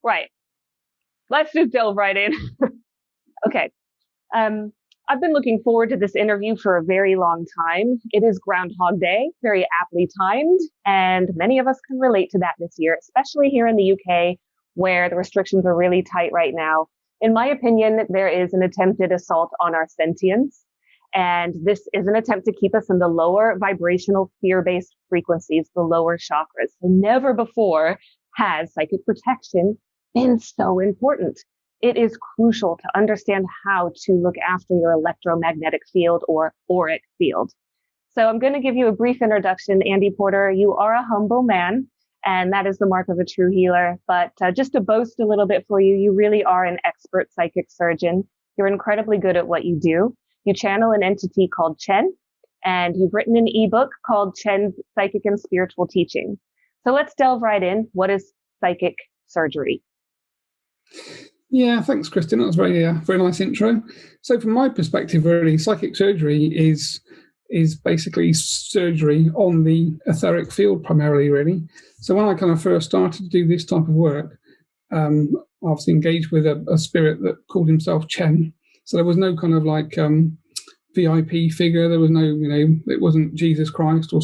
Right. Let's just delve right in. Okay. I've been looking forward to this interview for a very long time. It is Groundhog Day, very aptly timed, and many of us can relate to that this year, especially here in the UK, where the restrictions are really tight right now. In my opinion, there is an attempted assault on our sentience, and this is an attempt to keep us in the lower vibrational fear-based frequencies, the lower chakras. So never before has psychic protection been so important. It is crucial to understand how to look after your electromagnetic field or auric field. So I'm going to give you a brief introduction. Andy Porter, you are a humble man, and that is the mark of a true healer. But just to boast a little bit for you, you really are an expert psychic surgeon. You're incredibly good at what you do. You channel an entity called Chen, and you've written an ebook called Chen's Psychic and Spiritual Teaching. So let's delve right in. What is psychic surgery? Yeah, thanks, Kristin. That was very nice intro. So from my perspective, really, psychic surgery is basically surgery on the etheric field primarily, really. So when I kind of first started to do this type of work, I was engaged with a spirit that called himself Chen. So there was no kind of like VIP figure. There was no, it wasn't Jesus Christ or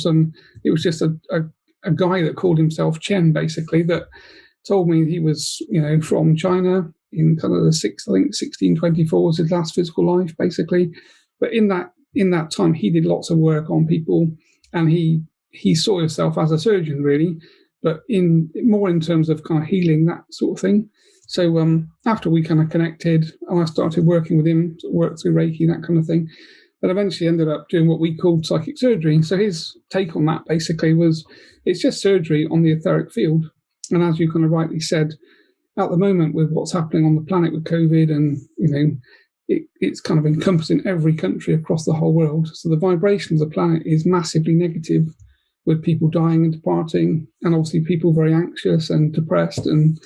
it was just a guy that called himself Chen, basically, that told me he was, from China in kind of the 1624 was his last physical life, basically. But in that time, he did lots of work on people, and he saw himself as a surgeon, really, but more in terms of kind of healing, that sort of thing. So after we kind of connected, and I started working with him, worked through Reiki, that kind of thing, but eventually ended up doing what we called psychic surgery. So his take on that basically was, it's just surgery on the etheric field. And as you kind of rightly said, at the moment with what's happening on the planet with COVID, and it's kind of encompassing every country across the whole world. So the vibration of the planet is massively negative, with people dying and departing, and obviously people very anxious and depressed, and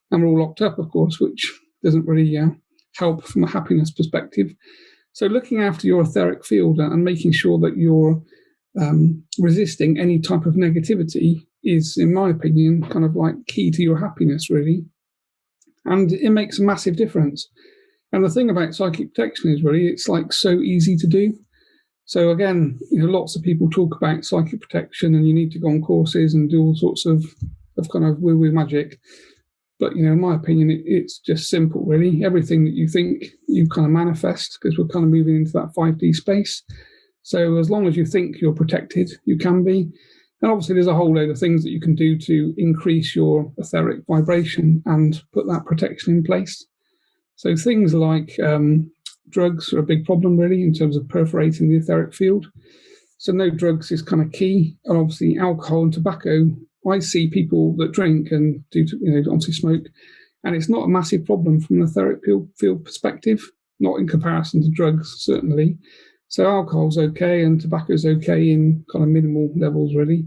we're all locked up, of course, which doesn't really help from a happiness perspective. So looking after your etheric field and making sure that you're resisting any type of negativity is, in my opinion, kind of like key to your happiness, really. And it makes a massive difference. And the thing about psychic protection is really, it's like so easy to do. So again, lots of people talk about psychic protection and you need to go on courses and do all sorts of kind of woo-woo magic. But, in my opinion, it's just simple, really. Everything that you think, you kind of manifest, because we're kind of moving into that 5D space. So as long as you think you're protected, you can be. And obviously there's a whole load of things that you can do to increase your etheric vibration and put that protection in place. So things like drugs are a big problem, really, in terms of perforating the etheric field. So no drugs is kind of key. And obviously alcohol and tobacco, I see people that drink and do, obviously smoke, and it's not a massive problem from an etheric field perspective, not in comparison to drugs, certainly. So alcohol's okay and tobacco's okay in kind of minimal levels, really.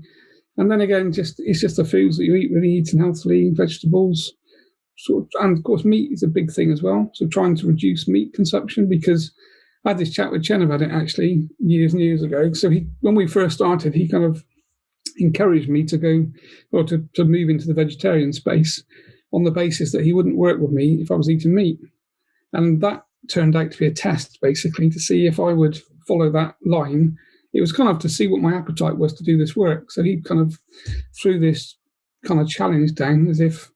And then again, it's just the foods that you eat, really, eating healthily, vegetables, and of course meat is a big thing as well. So trying to reduce meat consumption, because I had this chat with Chen about it actually years and years ago. So when we first started, he kind of encouraged me to go or to move into the vegetarian space on the basis that he wouldn't work with me if I was eating meat. And that turned out to be a test, basically, to see if I would follow that line. It was kind of to see what my appetite was to do this work. So he kind of threw this kind of challenge down as if,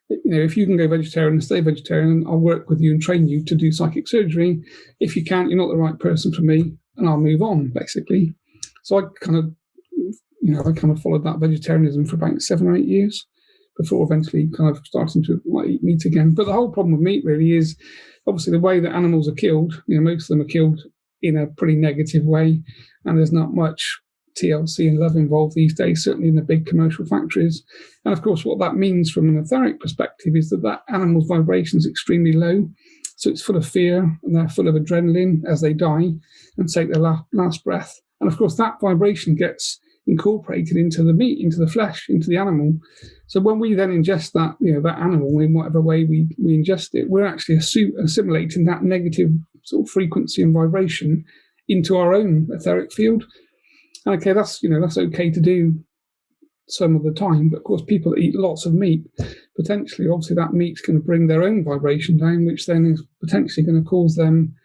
if you can go vegetarian and stay vegetarian, I'll work with you and train you to do psychic surgery. If you can't, you're not the right person for me, and I'll move on, basically. So I kind of followed that vegetarianism for about 7 or 8 years before eventually kind of starting to eat meat again. But the whole problem with meat really is obviously the way that animals are killed. Most of them are killed in a pretty negative way, and there's not much TLC and love involved these days, certainly in the big commercial factories. And of course, what that means from an etheric perspective is that animal's vibration is extremely low. So it's full of fear, and they're full of adrenaline as they die and take their last breath. And of course, that vibration gets incorporated into the meat, into the flesh, into the animal. So when we then ingest that, that animal in whatever way we ingest it, we're actually assimilating that negative sort of frequency and vibration into our own etheric field. And okay, that's okay to do some of the time, but of course people eat lots of meat, potentially, obviously, that meat's going to bring their own vibration down, which then is potentially going to cause them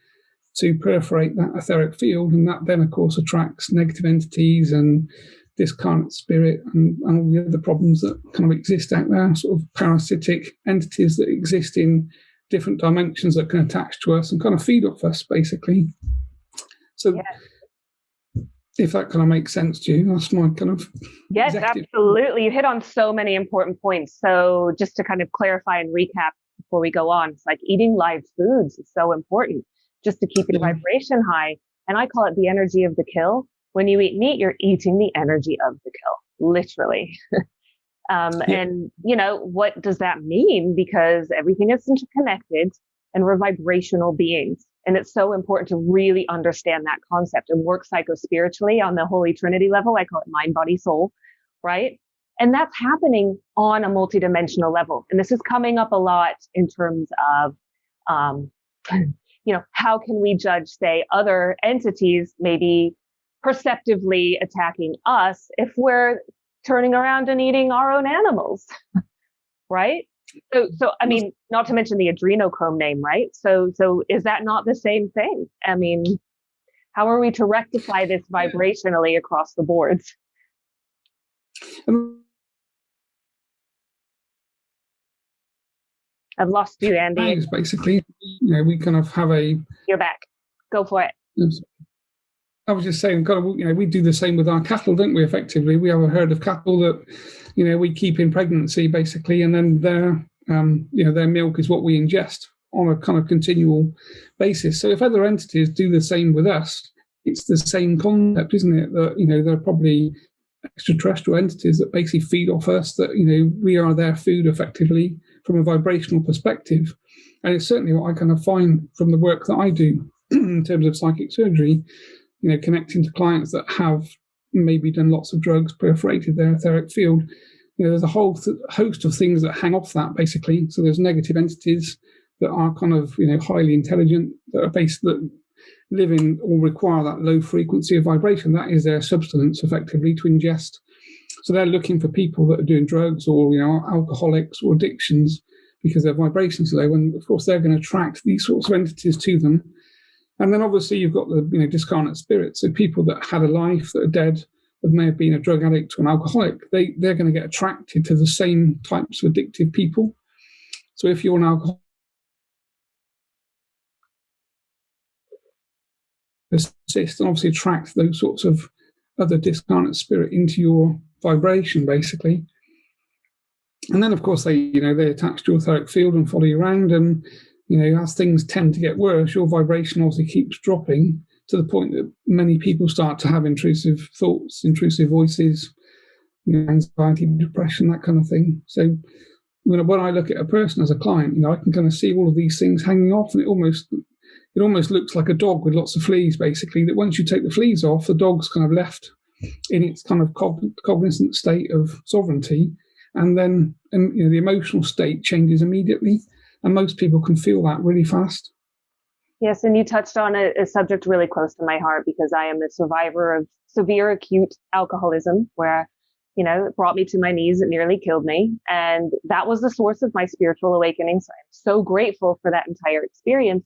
to perforate that etheric field, and that then, of course, attracts negative entities and discarnate spirit and all the other problems that kind of exist out there, sort of parasitic entities that exist in different dimensions that can attach to us and kind of feed off us, basically. So if that kind of makes sense to you, that's my kind of... Yes, absolutely. You hit on so many important points. So just to kind of clarify and recap before we go on, it's like eating live foods is so important just to keep your vibration high. And I call it the energy of the kill. When you eat meat, you're eating the energy of the kill, literally. And, you know, what does that mean? Because everything is interconnected and we're vibrational beings. And it's so important to really understand that concept and work psychospiritually on the Holy Trinity level. I call it mind, body, soul, right? And that's happening on a multidimensional level. And this is coming up a lot in terms of, you know, how can we judge, say, other entities maybe perceptively attacking us if we're turning around and eating our own animals, right? So I mean, not to mention the adrenochrome name, right? So is that not the same thing? I mean, how are we to rectify this vibrationally across the boards? I've lost you, Andy. Basically, you know, we kind of have a... You're back. Go for it. I was just saying, God, you know, we do the same with our cattle, don't we? Effectively, we have a herd of cattle that, you know, we keep in pregnancy, basically, and then their, you know, their milk is what we ingest on a kind of continual basis. So if other entities do the same with us, it's the same concept, isn't it? That, you know, they're probably extraterrestrial entities that basically feed off us, that, you know, we are their food effectively from a vibrational perspective. And it's certainly what I kind of find from the work that I do in terms of psychic surgery, you know, connecting to clients that have maybe done lots of drugs, perforated their etheric field. You know, there's a whole host of things that hang off that, basically. So there's negative entities that are kind of, you know, highly intelligent, that are that live in or require that low frequency of vibration. That is their substance, effectively, to ingest. So they're looking for people that are doing drugs or, you know, alcoholics or addictions because their vibrations are low. And of course, they're going to attract these sorts of entities to them. And then obviously you've got the, you know, discarnate spirits. So people that had a life, that are dead, that may have been a drug addict or an alcoholic, they're going to get attracted to the same types of addictive people. So if you're an alcoholic, persist and obviously attract those sorts of other discarnate spirit into your vibration, basically. And then, of course, they attach to your etheric field and follow you around. And, you know, as things tend to get worse, your vibration obviously keeps dropping to the point that many people start to have intrusive thoughts, intrusive voices, you know, anxiety, depression, that kind of thing. So, when I look at a person as a client, you know, I can kind of see all of these things hanging off, and it almost looks like a dog with lots of fleas, basically, that once you take the fleas off, the dog's kind of left in its kind of cognizant state of sovereignty. And then, you know, the emotional state changes immediately. And most people can feel that really fast. Yes, and you touched on a subject really close to my heart, because I am a survivor of severe acute alcoholism where, you know, it brought me to my knees. It nearly killed me. And that was the source of my spiritual awakening. So I'm so grateful for that entire experience.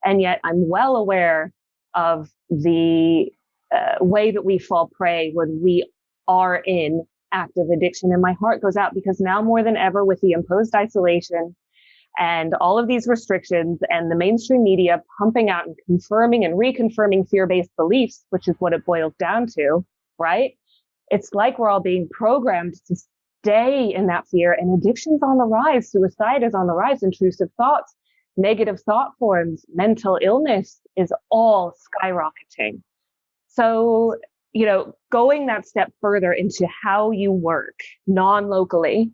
And yet I'm well aware of the way that we fall prey when we are in active addiction. And my heart goes out, because now more than ever, with the imposed isolation and all of these restrictions and the mainstream media pumping out and confirming and reconfirming fear-based beliefs, which is what it boils down to, right? It's like we're all being programmed to stay in that fear, and addiction's on the rise, suicide is on the rise, intrusive thoughts, negative thought forms, mental illness is all skyrocketing. So, you know, going that step further into how you work non-locally,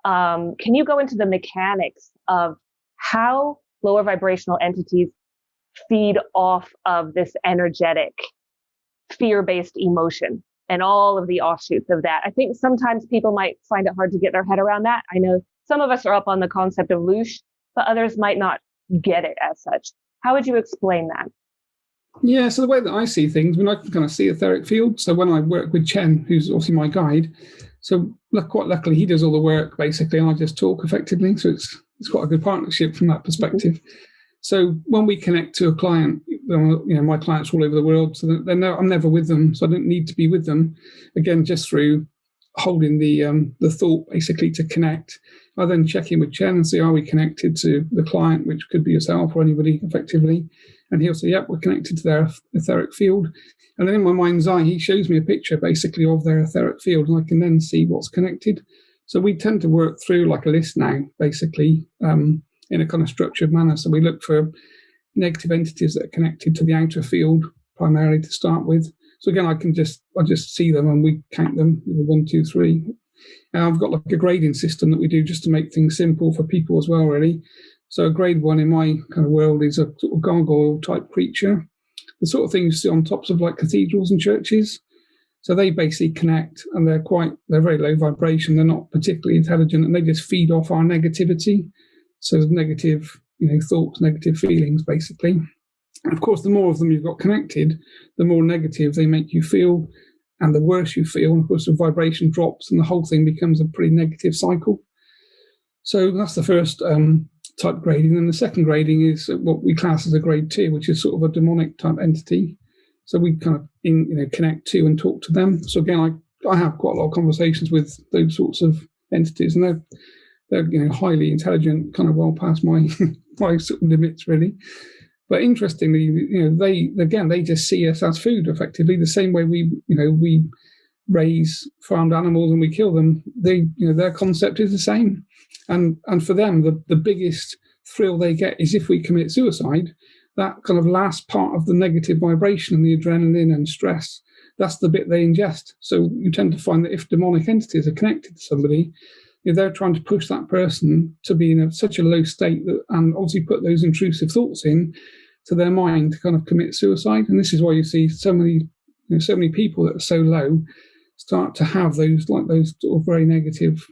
can you go into the mechanics of how lower vibrational entities feed off of this energetic fear-based emotion and all of the offshoots of that? I think sometimes people might find it hard to get their head around that. I know some of us are up on the concept of loosh, but others might not get it as such. How would you explain that? Yeah, so the way that I see things, I can kind of see etheric field. So when I work with Chen, who's obviously my guide, So quite luckily, he does all the work basically, and I just talk effectively. So it's quite a good partnership from that perspective. So when we connect to a client, my clients all over the world, so I'm never with them, so I don't need to be with them. Again, just through holding the thought basically to connect. I then check in with Chen and see, are we connected to the client, which could be yourself or anybody effectively. And he'll say, yep, we're connected to their etheric field. And then in my mind's eye, he shows me a picture basically of their etheric field, and I can then see what's connected. So we tend to work through like a list now, basically, in a kind of structured manner. So we look for negative entities that are connected to the outer field primarily to start with. So again, I just see them and we count them, 1, 2, 3. And I've got like a grading system that we do just to make things simple for people as well, really. So grade 1 in my kind of world is a sort of gargoyle type creature, the sort of thing you see on tops of like cathedrals and churches. So they basically connect, and they're very low vibration. They're not particularly intelligent, and they just feed off our negativity. So there's negative, thoughts, negative feelings, basically. And of course, the more of them you've got connected, the more negative they make you feel, and the worse you feel. And of course, the vibration drops, and the whole thing becomes a pretty negative cycle. So that's the first type grading. And the second grading is what we class as a grade 2, which is sort of a demonic type entity. So we kind of connect to and talk to them. So again, I have quite a lot of conversations with those sorts of entities, and they're highly intelligent, kind of well past my my sort of limits, really. But interestingly, they just see us as food, effectively, the same way we raise farmed animals and we kill them. Their concept is the same, and for them, the biggest thrill they get is if we commit suicide. That kind of last part of the negative vibration and the adrenaline and stress, that's the bit they ingest. So you tend to find that if demonic entities are connected to somebody, they're trying to push that person to be in such a low state and obviously put those intrusive thoughts in to their mind to kind of commit suicide. And this is why you see so many people that are so low start to have those sort of very negative,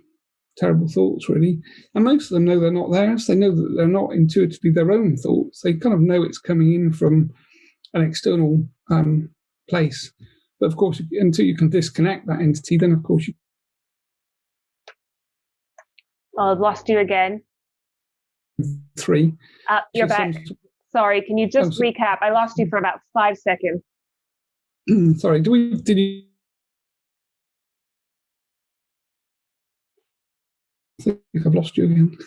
terrible thoughts, really. And most of them know they're not theirs. They know that they're not intuitively their own thoughts. They kind of know it's coming in from an external place. But of course, until you can disconnect that entity, then of course you. Oh, I've lost you again. 3. You're back. Sorry, can you just recap? I lost you for about 5 seconds. Sorry, did you? I think I've lost you again.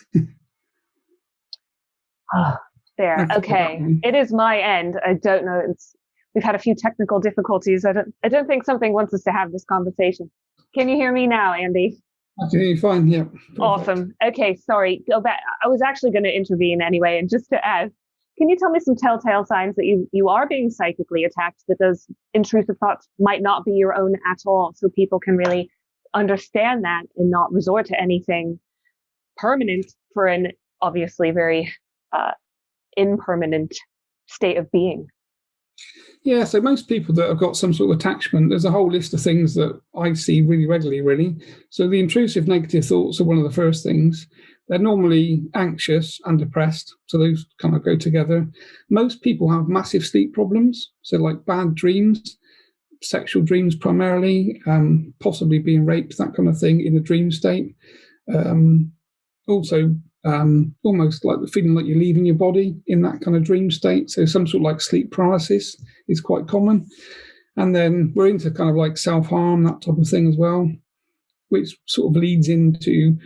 There. Okay. It is my end. I don't know. We've had a fefew technical difficulties. I don't think something wants us to have this conversation. Can you hear me now, Andy? I can hear you fine, yeah. Perfect. Awesome. Okay, sorry. Go back. I was actually going to intervene anyway, and just to add, can you tell me some telltale signs that you are being psychically attacked, that those intrusive thoughts might not be your own at all, so people can really understand that and not resort to anything permanent for an obviously very impermanent state of being? Yeah, so most people that have got some sort of attachment, there's a whole list of things that I see really regularly, really. So the intrusive negative thoughts are one of the first things. They're normally anxious and depressed, so those kind of go together. Most people have massive sleep problems, so like bad dreams, sexual dreams primarily, possibly being raped, that kind of thing in the dream state. Also, almost like the feeling like you're leaving your body in that kind of dream state. So some sort of like sleep paralysis is quite common. And then we're into kind of like self-harm, that type of thing as well, which sort of leads into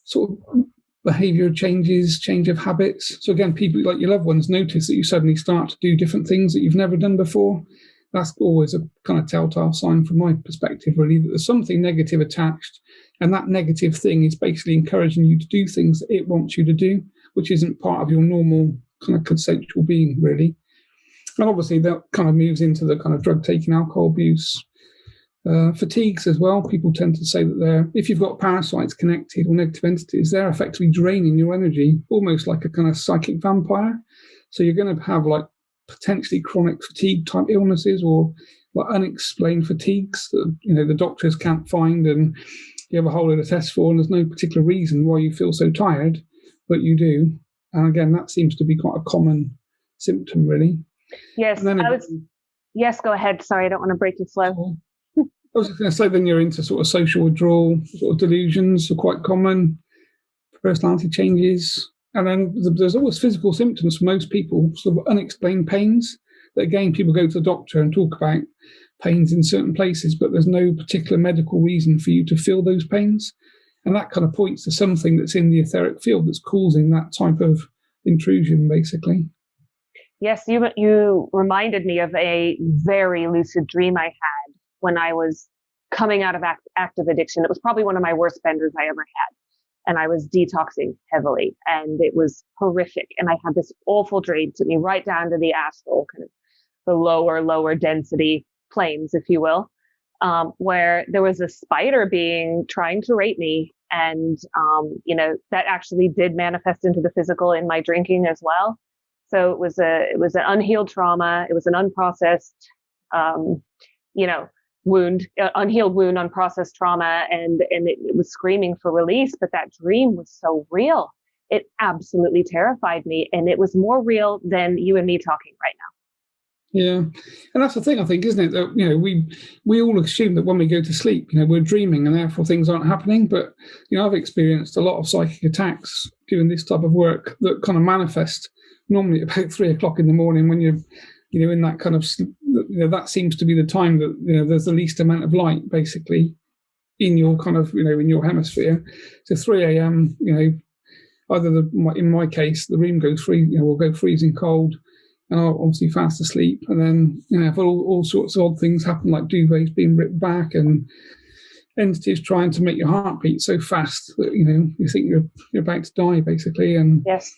sort of behavior changes, change of habits. So again, people like your loved ones notice that you suddenly start to do different things that you've never done before. That's always a kind of telltale sign from my perspective, really, that there's something negative attached. And that negative thing is basically encouraging you to do things that it wants you to do, which isn't part of your normal kind of consensual being, really. And obviously that kind of moves into the kind of drug taking, alcohol abuse, fatigues as well. People tend to say that if you've got parasites connected or negative entities, they're effectively draining your energy, almost like a kind of psychic vampire. So you're going to have like potentially chronic fatigue type illnesses or like unexplained fatigues that the doctors can't find, and you have a whole lot of tests for, and there's no particular reason why you feel so tired, but you do. And again, that seems to be quite a common symptom, really. Yes, yes, go ahead. Sorry, I don't want to break your flow. I was going to say, then you're into sort of social withdrawal, sort of delusions are quite common, personality changes. And then there's always physical symptoms for most people, sort of unexplained pains. That again, people go to the doctor and talk about pains in certain places, but there's no particular medical reason for you to feel those pains. And that kind of points to something that's in the etheric field that's causing that type of intrusion, basically. Yes, you reminded me of a very lucid dream I had when I was coming out of active addiction. It was probably one of my worst benders I ever had. And I was detoxing heavily, and it was horrific. And I had this awful dream, took me right down to the astral, kind of the lower density planes, if you will, where there was a spider being trying to rape me. And, that actually did manifest into the physical in my drinking as well. So it was an unhealed trauma. It was an unprocessed, wound, unhealed wound, unprocessed trauma. And it was screaming for release. But that dream was so real. It absolutely terrified me. And it was more real than you and me talking right now. Yeah, and that's the thing, I think, isn't it? That we all assume that when we go to sleep, we're dreaming and therefore things aren't happening. But I've experienced a lot of psychic attacks doing this type of work that kind of manifest normally about 3 o'clock in the morning when you're in that kind of that seems to be the time that there's the least amount of light basically in your kind of in your hemisphere. So 3 a.m. Either in my case the room goes will go freezing cold. And I'm obviously fast asleep, and then if all sorts of odd things happen, like duvets being ripped back and entities trying to make your heart beat so fast that you think you're about to die, basically. And yes,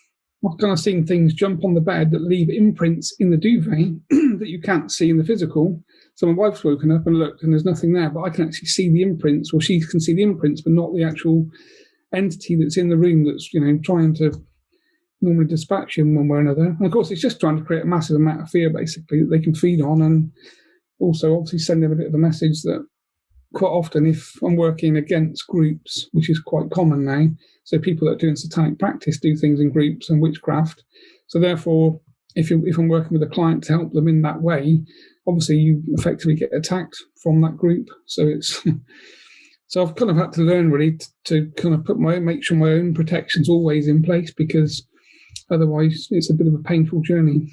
I've kind of seen things jump on the bed that leave imprints in the duvet that you can't see in the physical. So my wife's woken up and looked, and there's nothing there, but I can actually see the imprints, or she can see the imprints, but not the actual entity that's in the room that's trying to normally dispatch him one way or another. And of course, it's just trying to create a massive amount of fear, basically, that they can feed on, and also obviously sending a bit of a message that quite often, if I'm working against groups, which is quite common now, so people that are doing satanic practice do things in groups and witchcraft. So therefore, if I'm working with a client to help them in that way, obviously you effectively get attacked from that group. So it's so I've kind of had to learn really to kind of make sure my own protection's always in place, because otherwise, it's a bit of a painful journey.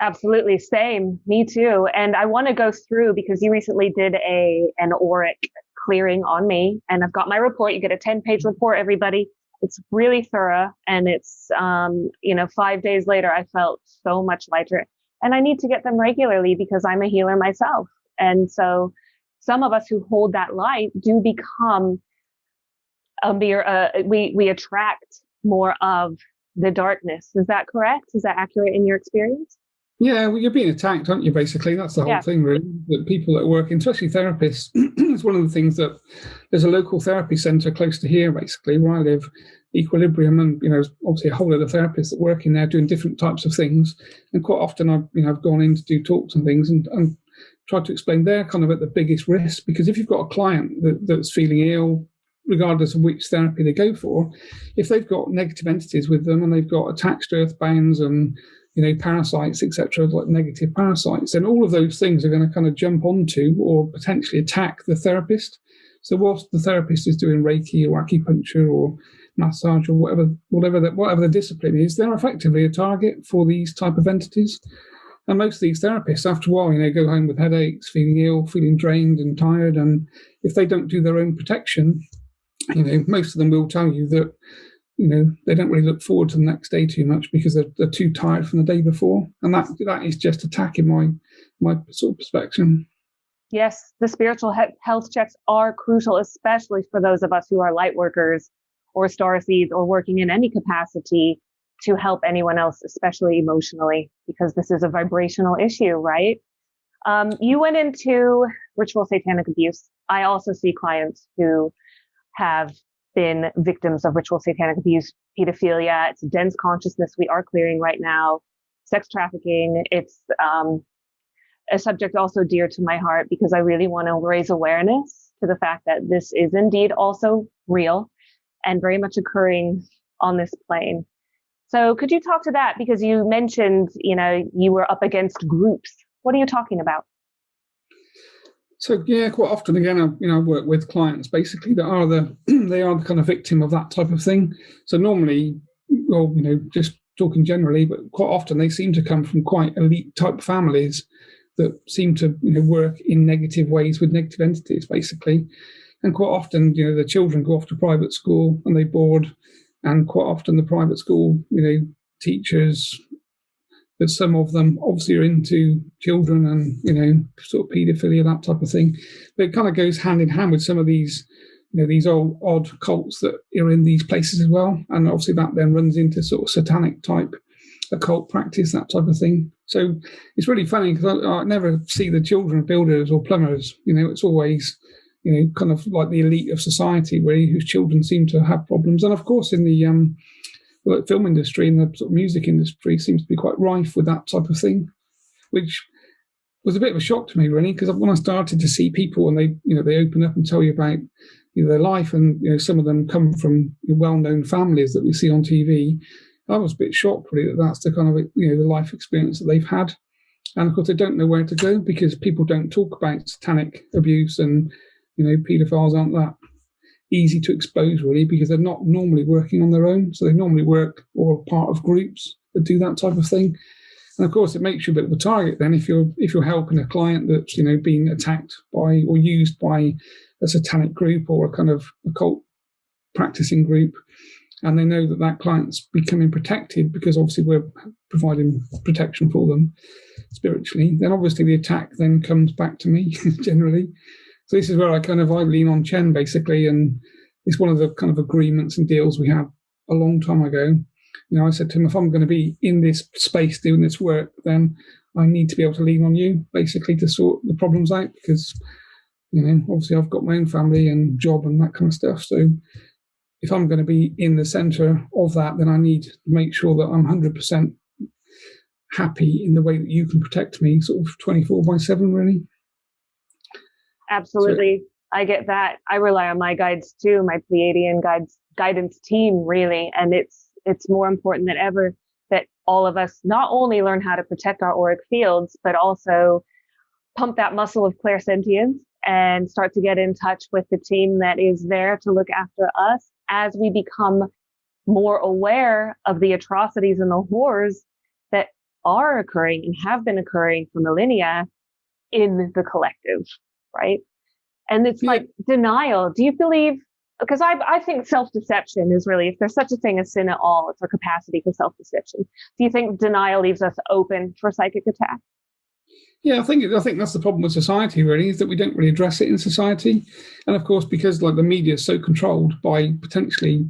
Absolutely. Same. Me too. And I want to go through, because you recently did an auric clearing on me, and I've got my report. You get a 10-page report, everybody. It's really thorough. And it's, 5 days later, I felt so much lighter, and I need to get them regularly because I'm a healer myself. And so some of us who hold that light do become we attract more of the darkness. Is that correct? Is that accurate in your experience? Yeah, well, you're being attacked, aren't you, basically? That's the whole thing, really. That people that work, especially therapists, it's one of the things that there's a local therapy centre close to here, basically, where I live, Equilibrium, and, obviously a whole lot of therapists that work in there doing different types of things. And quite often I've gone in to do talks and things and tried to explain they're kind of at the biggest risk, because if you've got a client that's feeling ill, regardless of which therapy they go for, if they've got negative entities with them and they've got attached earthbounds and parasites, etc., like negative parasites, then all of those things are going to kind of jump onto or potentially attack the therapist. So whilst the therapist is doing Reiki or acupuncture or massage or whatever the discipline is, they're effectively a target for these type of entities. And most of these therapists, after a while, go home with headaches, feeling ill, feeling drained and tired. And if they don't do their own protection, most of them will tell you that, they don't really look forward to the next day too much because they're too tired from the day before. And that is just attacking my sort of perspective. Yes, the spiritual health checks are crucial, especially for those of us who are light workers or starseeds or working in any capacity to help anyone else, especially emotionally, because this is a vibrational issue, right? You went into ritual satanic abuse. I also see clients who have been victims of ritual satanic abuse, pedophilia. It's dense consciousness we are clearing right now. Sex trafficking. It's a subject also dear to my heart, because I really want to raise awareness to the fact that this is indeed also real and very much occurring on this plane. So could you talk to that? Because you mentioned, you were up against groups. What are you talking about? So yeah, quite often again, I work with clients basically that are they are the kind of victim of that type of thing. So normally, well, just talking generally, but quite often they seem to come from quite elite type families that seem to work in negative ways with negative entities basically. And quite often, the children go off to private school and they board, and quite often the private school, teachers, that some of them obviously are into children and, sort of paedophilia, that type of thing. But it kind of goes hand in hand with some of these, these old odd cults that are in these places as well. And obviously that then runs into sort of satanic type occult practice, that type of thing. So it's really funny because I never see the children of builders or plumbers. It's always, kind of like the elite of society really, whose children seem to have problems. And of course in the film industry and the sort of music industry seems to be quite rife with that type of thing, which was a bit of a shock to me really, because when I started to see people and they open up and tell you about their life, and some of them come from well-known families that we see on TV, I was a bit shocked really that that's the kind of the life experience that they've had. And of course they don't know where to go because people don't talk about satanic abuse, and paedophiles aren't that easy to expose really, because they're not normally working on their own. So they normally work or are part of groups that do that type of thing. And of course it makes you a bit of a target then if you're helping a client that's being attacked by or used by a satanic group or a kind of occult practicing group, and they know that client's becoming protected because obviously we're providing protection for them spiritually, then obviously the attack then comes back to me generally. So this is where I lean on Chen basically, and it's one of the kind of agreements and deals we had a long time ago. I said to him, if I'm going to be in this space doing this work, then I need to be able to lean on you basically to sort the problems out, because obviously I've got my own family and job and that kind of stuff. So if I'm going to be in the center of that, then I need to make sure that I'm 100% happy in the way that you can protect me, sort of 24/7 really. Absolutely. So, I get that. I rely on my guides too, my Pleiadian guidance team really. And it's more important than ever that all of us not only learn how to protect our auric fields, but also pump that muscle of clairsentience and start to get in touch with the team that is there to look after us as we become more aware of the atrocities and the horrors that are occurring and have been occurring for millennia in the collective. Right. And it's like denial. Do you believe, because I think self-deception is really, if there's such a thing as sin at all, it's our capacity for self-deception. Do you think denial leaves us open for psychic attack? Yeah, I think that's the problem with society really, is that we don't really address it in society. And of course, because the media is so controlled by potentially,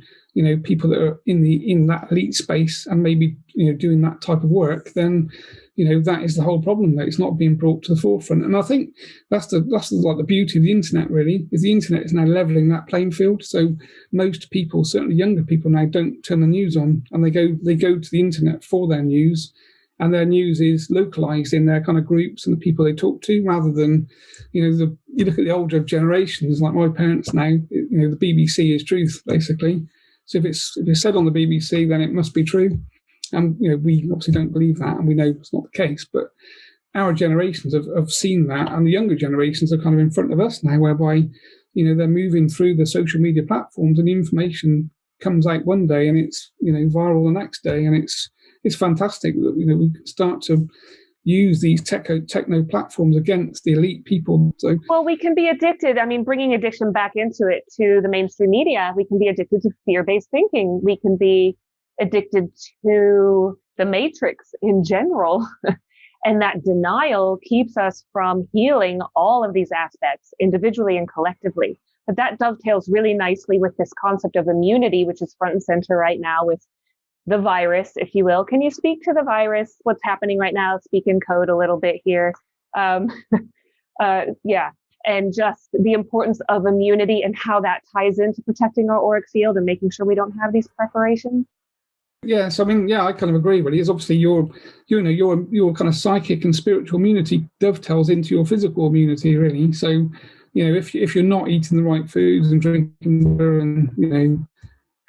people that are in that elite space and maybe, doing that type of work, then that is the whole problem, that it's not being brought to the forefront. And I think that's the beauty of the internet really, is the internet is now leveling that playing field. So most people, certainly younger people now, don't turn the news on, and they go to the internet for their news, and their news is localized in their kind of groups and the people they talk to, rather than, you look at the older generations, like my parents now, the BBC is truth basically. So if it's said on the BBC, then it must be true. And, we obviously don't believe that, and we know it's not the case, but our generations have seen that, and the younger generations are kind of in front of us now, whereby, they're moving through the social media platforms, and the information comes out one day and it's, viral the next day. And it's fantastic that, we can start to use these techno platforms against the elite people. So, well, we can be addicted. I mean, bringing addiction back into it to the mainstream media, we can be addicted to fear-based thinking. We can be addicted to the matrix in general. And that denial keeps us from healing all of these aspects individually and collectively. But that dovetails really nicely with this concept of immunity, which is front and center right now with the virus, if you will. Can you speak to the virus? What's happening right now? Speak in code a little bit here. Yeah. And just the importance of immunity and how that ties into protecting our auric field and making sure we don't have these preparations. Yes, I mean, I kind of agree. Really, it's obviously your kind of psychic and spiritual immunity dovetails into your physical immunity, really. So, if you're not eating the right foods and drinking water, and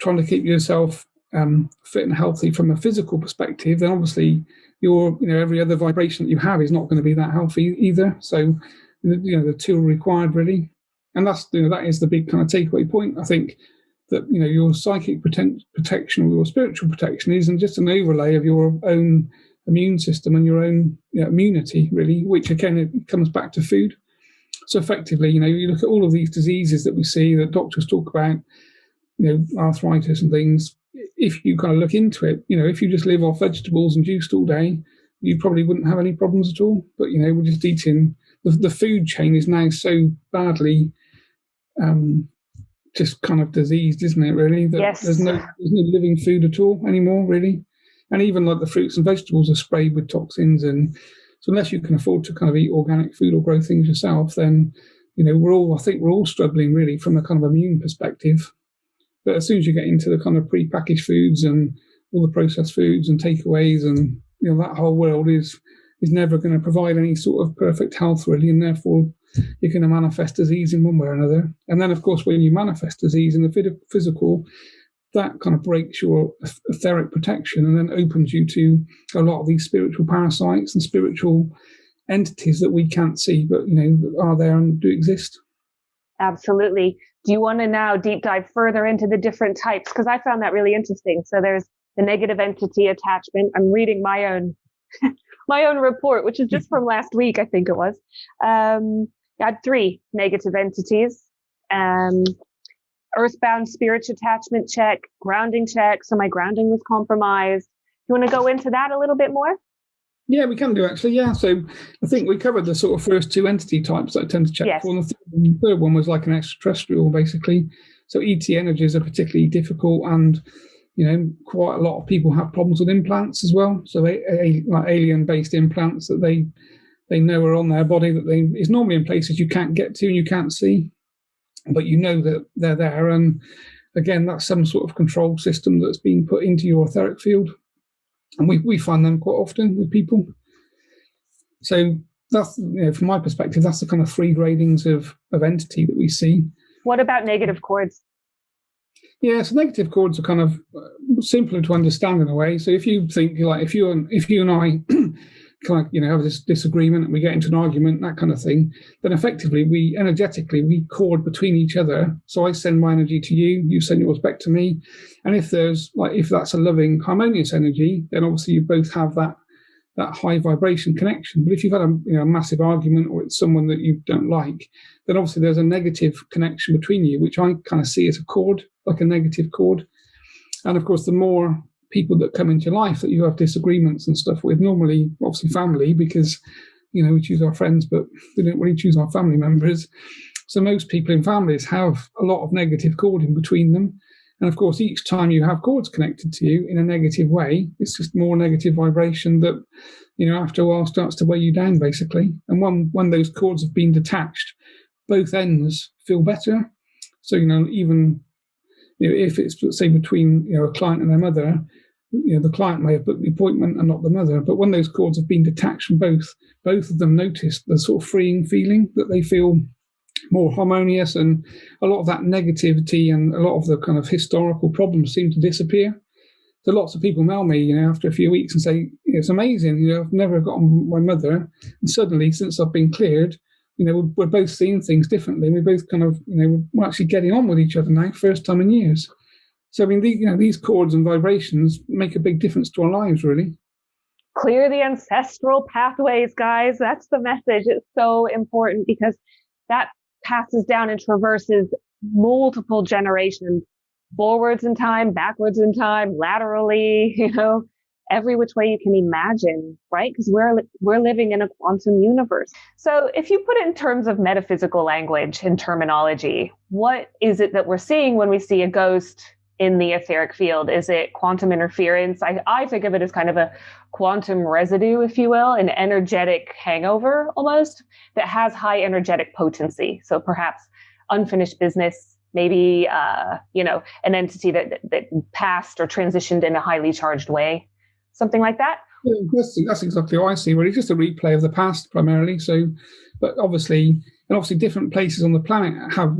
trying to keep yourself fit and healthy from a physical perspective, then obviously your every other vibration that you have is not going to be that healthy either. So, the tool required really. And that's that is the big kind of takeaway point. I think that your psychic protection or your spiritual protection isn't just an overlay of your own immune system and your own immunity really, which again it comes back to food. So effectively, you look at all of these diseases that we see that doctors talk about, arthritis and things. If you kind of look into it, if you just live off vegetables and juice all day, you probably wouldn't have any problems at all. But we're just eating. The food chain is now so badly just kind of diseased, isn't it, really? That yes. There's no living food at all anymore, really. And even like the fruits and vegetables are sprayed with toxins. And so unless you can afford to kind of eat organic food or grow things yourself, then, we're all struggling really from a kind of immune perspective. But as soon as you get into the kind of pre-packaged foods and all the processed foods and takeaways and, that whole world is never going to provide any sort of perfect health really. And therefore, you're going to manifest disease in one way or another. And then, of course, when you manifest disease in the physical, that kind of breaks your etheric protection and then opens you to a lot of these spiritual parasites and spiritual entities that we can't see, but, are there and do exist. Absolutely. Do you want to now deep dive further into the different types? Because I found that really interesting. So there's the negative entity attachment. I'm reading my own my own report, which is just from last week, I think it was. I had 3 negative entities. Earthbound spirit attachment check, grounding check. So my grounding was compromised. You want to go into that a little bit more? Yeah, we can do actually. Yeah. So I think we covered the sort of first 2 entity types that I tend to check for. And the third one was like an extraterrestrial, basically. So ET energies are particularly difficult, and quite a lot of people have problems with implants as well. So like alien-based implants that they know are on their body that is normally in places you can't get to and you can't see, but that they're there. And again, that's some sort of control system that's being put into your etheric field. And we find them quite often with people. So that's, from my perspective, that's the kind of 3 gradings of entity that we see. What about negative chords? Yeah, so negative chords are kind of simpler to understand in a way. So if you think, like, if you and I kind of, have this disagreement and we get into an argument, that kind of thing, then effectively we chord between each other. So I send my energy to you, you send yours back to me. And if that's a loving, harmonious energy, then obviously you both have that high vibration connection. But if you've had a massive argument, or it's someone that you don't like, then obviously there's a negative connection between you, which I kind of see as a chord, like a negative chord. And of course, the more people that come into your life that you have disagreements and stuff with, normally obviously family, because we choose our friends, but we don't really choose our family members. So most people in families have a lot of negative chording between them. And of course, each time you have chords connected to you in a negative way, it's just more negative vibration that, after a while starts to weigh you down, basically. And when those chords have been detached, both ends feel better. So, even if it's, say, between a client and their mother, the client may have booked the appointment and not the mother. But when those chords have been detached from both of them notice the sort of freeing feeling, that they feel more harmonious, and a lot of that negativity and a lot of the kind of historical problems seem to disappear. So lots of people mail me, after a few weeks and say, it's amazing, I've never got on my mother, and suddenly, since I've been cleared, we're both seeing things differently. We're both kind of, we're actually getting on with each other now, first time in years. So, I mean, these chords and vibrations make a big difference to our lives, really. Clear the ancestral pathways, guys. That's the message. It's so important, because that passes down and traverses multiple generations, forwards in time, backwards in time, laterally, every which way you can imagine, right? Because we're living in a quantum universe. So if you put it in terms of metaphysical language and terminology, what is it that we're seeing when we see a ghost in the etheric field? Is it quantum interference? I think of it as kind of a quantum residue, if you will, an energetic hangover almost that has high energetic potency. So perhaps unfinished business, maybe, an entity that passed or transitioned in a highly charged way, something like that. Yeah, that's exactly what I see. Really, just a replay of the past primarily. So, but obviously different places on the planet have,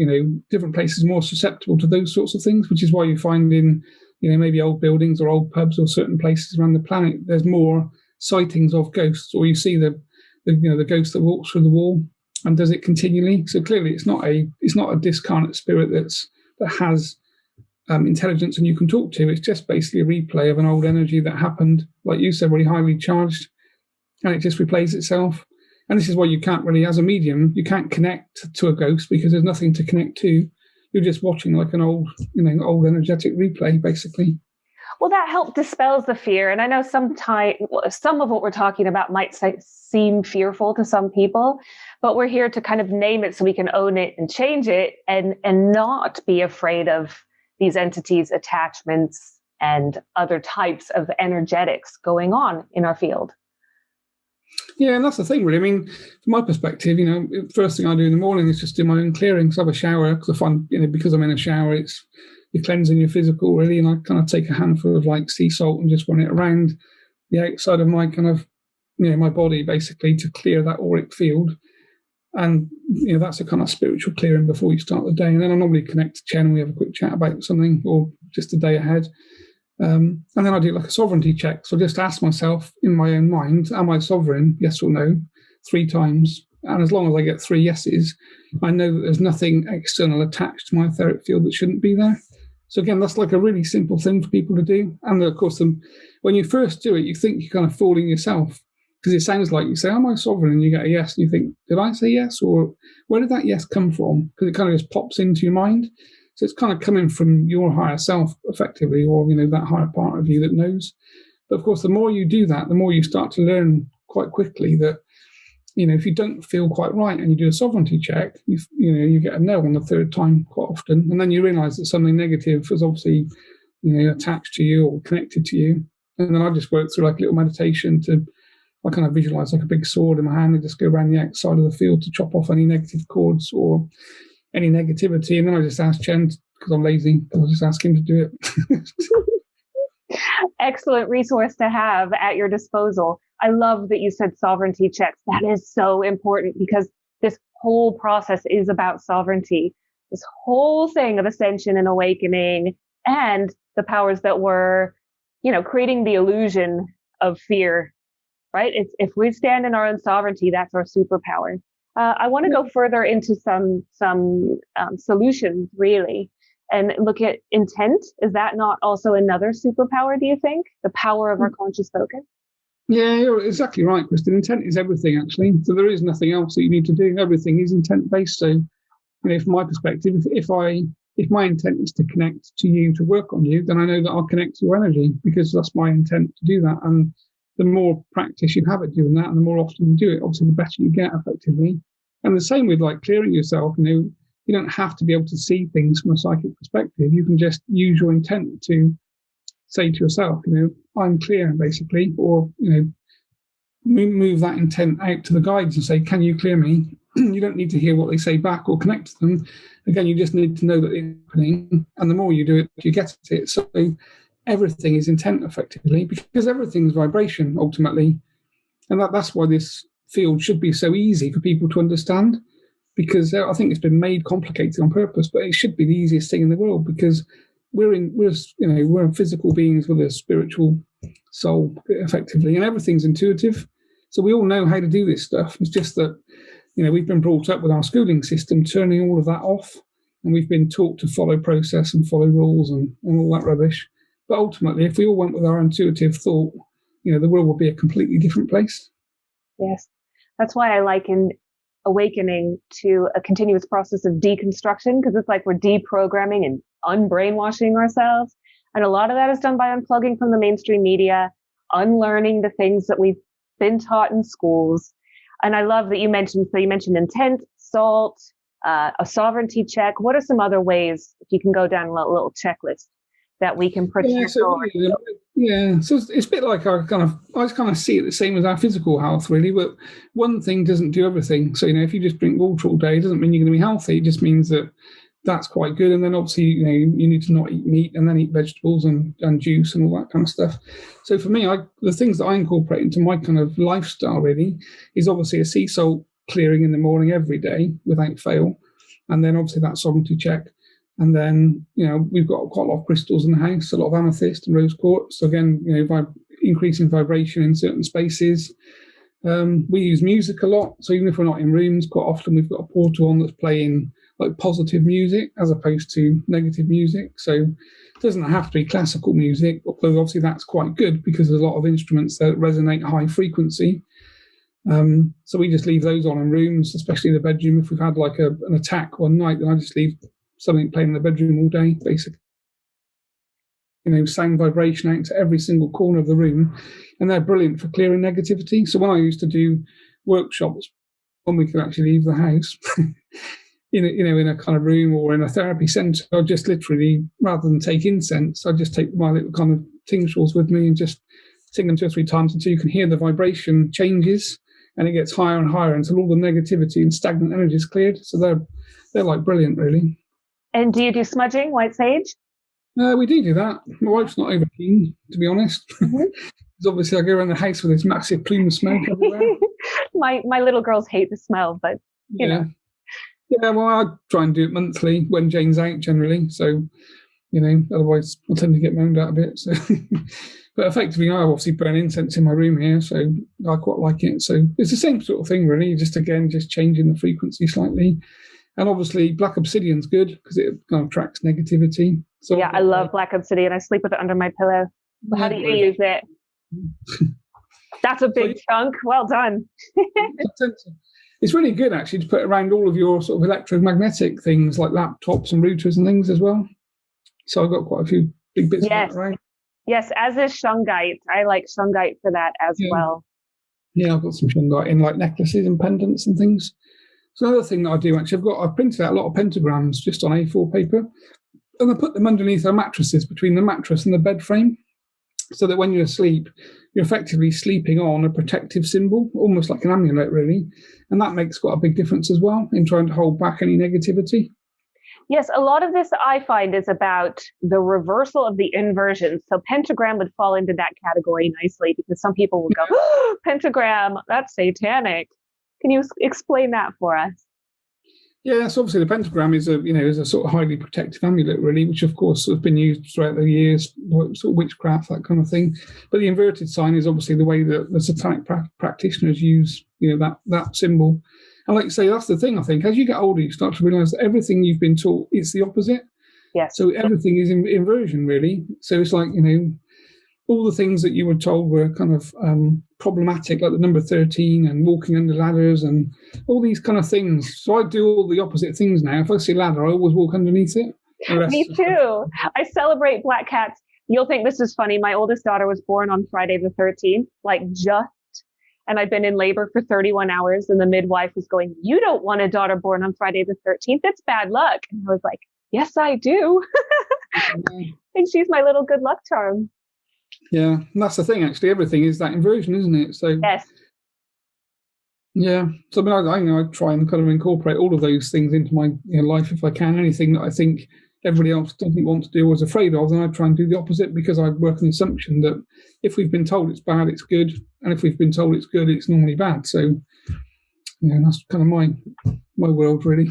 different places more susceptible to those sorts of things, which is why you find in, maybe old buildings or old pubs or certain places around the planet, there's more sightings of ghosts, or you see the ghost that walks through the wall. and does it continually. So clearly, it's not a discarnate spirit that has intelligence and you can talk to. It's just basically a replay of an old energy that happened, like you said, really highly charged, and it just replays itself. And this is why you can't really, as a medium, you can't connect to a ghost because there's nothing to connect to. You're just watching like an old energetic replay, basically. Well, that helps dispels the fear. And I know some of what we're talking about might seem fearful to some people, but we're here to kind of name it so we can own it and change it and not be afraid of these entities, attachments, and other types of energetics going on in our field. Yeah, and that's the thing, really. I mean, from my perspective, the first thing I do in the morning is just do my own clearing. So I have a shower because I find, because I'm in a shower, you're cleansing your physical, really. And I kind of take a handful of like sea salt and just run it around the outside of my kind of, my body, basically, to clear that auric field. And, that's a kind of spiritual clearing before you start the day. And then I normally connect to Chen and we have a quick chat about something or just the day ahead. And then I do like a sovereignty check. So I just ask myself in my own mind, am I sovereign? Yes or no, 3 times. And as long as I get 3 yeses, I know that there's nothing external attached to my etheric field that shouldn't be there. So again, that's like a really simple thing for people to do. And of course, when you first do it, you think you're kind of fooling yourself because it sounds like you say, am I sovereign? And you get a yes. And you think, did I say yes? Or where did that yes come from? Because it kind of just pops into your mind. So it's kind of coming from your higher self, effectively, or, that higher part of you that knows. But of course, the more you do that, the more you start to learn quite quickly that, if you don't feel quite right and you do a sovereignty check, you get a no on the 3rd time quite often. And then you realize that something negative is obviously, attached to you or connected to you. And then I just work through like a little meditation I kind of visualize like a big sword in my hand and just go around the outside of the field to chop off any negative cords or any negativity. And then I just ask Chen, because I'm lazy, I'll just ask him to do it. Excellent resource to have at your disposal. I love that you said sovereignty checks. That is so important because this whole process is about sovereignty. This whole thing of ascension and awakening and the powers that were, creating the illusion of fear, right? If we stand in our own sovereignty, that's our superpower. I want to go further into some solutions, really, and look at intent. Is that not also another superpower, do you think? The power of our conscious focus? Yeah, you're exactly right, Kristin. Intent is everything, actually. So there is nothing else that you need to do. Everything is intent-based. So, from my perspective, if my intent is to connect to you, to work on you, then I know that I'll connect to your energy because that's my intent to do that. And the more practice you have at doing that and the more often you do it, obviously the better you get effectively. And the same with like clearing yourself, you don't have to be able to see things from a psychic perspective. You can just use your intent to say to yourself, I'm clear, basically, or, move that intent out to the guides and say, can you clear me? You don't need to hear what they say back or connect to them. Again, you just need to know that it's happening. And the more you do it, you get at it. So everything is intent, effectively, because everything's vibration, ultimately. And that's why this field should be so easy for people to understand, because I think it's been made complicated on purpose, but it should be the easiest thing in the world because we're physical beings with a spiritual soul, effectively, and everything's intuitive. So we all know how to do this stuff. It's just that, we've been brought up with our schooling system turning all of that off, and we've been taught to follow process and follow rules and all that rubbish. But ultimately, if we all went with our intuitive thought, the world would be a completely different place. Yes. That's why I liken awakening to a continuous process of deconstruction, because it's like we're deprogramming and unbrainwashing ourselves. And a lot of that is done by unplugging from the mainstream media, unlearning the things that we've been taught in schools. And I love that you mentioned intent, salt, a sovereignty check. What are some other ways, if you can go down a little checklist, that we can protect? So it's a bit like I kind of see it the same as our physical health, really. But one thing doesn't do everything. So if you just drink water all day, it doesn't mean you're going to be healthy. It just means that that's quite good. And then obviously you need to not eat meat and then eat vegetables and juice and all that kind of stuff. So for me, the things that I incorporate into my kind of lifestyle really is obviously a sea salt clearing in the morning every day without fail, and then obviously that sovereignty check. And then, we've got quite a lot of crystals in the house, a lot of amethyst and rose quartz. So again, by increasing vibration in certain spaces. We use music a lot, so even if we're not in rooms, quite often we've got a portal on that's playing like positive music as opposed to negative music. So it doesn't have to be classical music, although obviously that's quite good because there's a lot of instruments that resonate high frequency. So we just leave those on in rooms, especially in the bedroom. If we've had like an attack one night, then I just leave something playing in the bedroom all day, basically. Sound vibration out to every single corner of the room, and they're brilliant for clearing negativity. So when I used to do workshops, when we could actually leave the house, in a kind of room or in a therapy centre, I'd just literally, rather than take incense, I'd just take my little kind of tinctures with me and just sing them 2 or 3 times until you can hear the vibration changes, and it gets higher and higher until all the negativity and stagnant energy is cleared. So they're like brilliant, really. And do you do smudging, white sage? We do that. My wife's not over keen, to be honest. Because obviously I go around the house with this massive plume of smoke everywhere. my little girls hate the smell, but you know. Yeah, well, I try and do it monthly when Jane's out generally. So, otherwise I'll tend to get moaned at a bit. So, but effectively, I obviously burn incense in my room here, so I quite like it. So it's the same sort of thing, really. Just changing the frequency slightly. And obviously, black obsidian's good because it kind of tracks negativity. So yeah, I love black obsidian. I sleep with it under my pillow. How do you use it? That's a big chunk. Well done. It's really good, actually, to put around all of your sort of electromagnetic things like laptops and routers and things as well. So I've got quite a few big bits of that around. Yes, as is shungite. I like shungite for that as well. Yeah, I've got some shungite in like necklaces and pendants and things. So another thing that I do, actually, I've printed out a lot of pentagrams just on A4 paper, and I put them underneath our mattresses, between the mattress and the bed frame, so that when you're asleep, you're effectively sleeping on a protective symbol, almost like an amulet, really. And that makes quite a big difference as well in trying to hold back any negativity. Yes, a lot of this I find is about the reversal of the inversion. So pentagram would fall into that category nicely because some people will go, oh, pentagram, that's satanic. Can you explain that for us? Yeah, so obviously the pentagram is a sort of highly protective amulet, really, which of course has been used throughout the years, sort of witchcraft, that kind of thing. But the inverted sign is obviously the way that the satanic practitioners use, that symbol. And like you say, that's the thing, I think. As you get older, you start to realise that everything you've been taught is the opposite. Yes. So everything is inversion, really. So it's like, all the things that you were told were kind of problematic, like the number 13 and walking under ladders and all these kind of things. So I do all the opposite things now. If I see a ladder, I always walk underneath it. Me too. I celebrate black cats. You'll think this is funny. My oldest daughter was born on Friday the 13th, and I've been in labor for 31 hours. And the midwife was going, "You don't want a daughter born on Friday the 13th. It's bad luck." And I was like, "Yes, I do." And she's my little good luck charm. Yeah, and that's the thing, actually. Everything is that inversion, isn't it? So yes. Yeah. So I try and kind of incorporate all of those things into my life if I can. Anything that I think everybody else doesn't want to do or is afraid of, then I try and do the opposite, because I work on the assumption that if we've been told it's bad, it's good. And if we've been told it's good, it's normally bad. So that's kind of my world, really.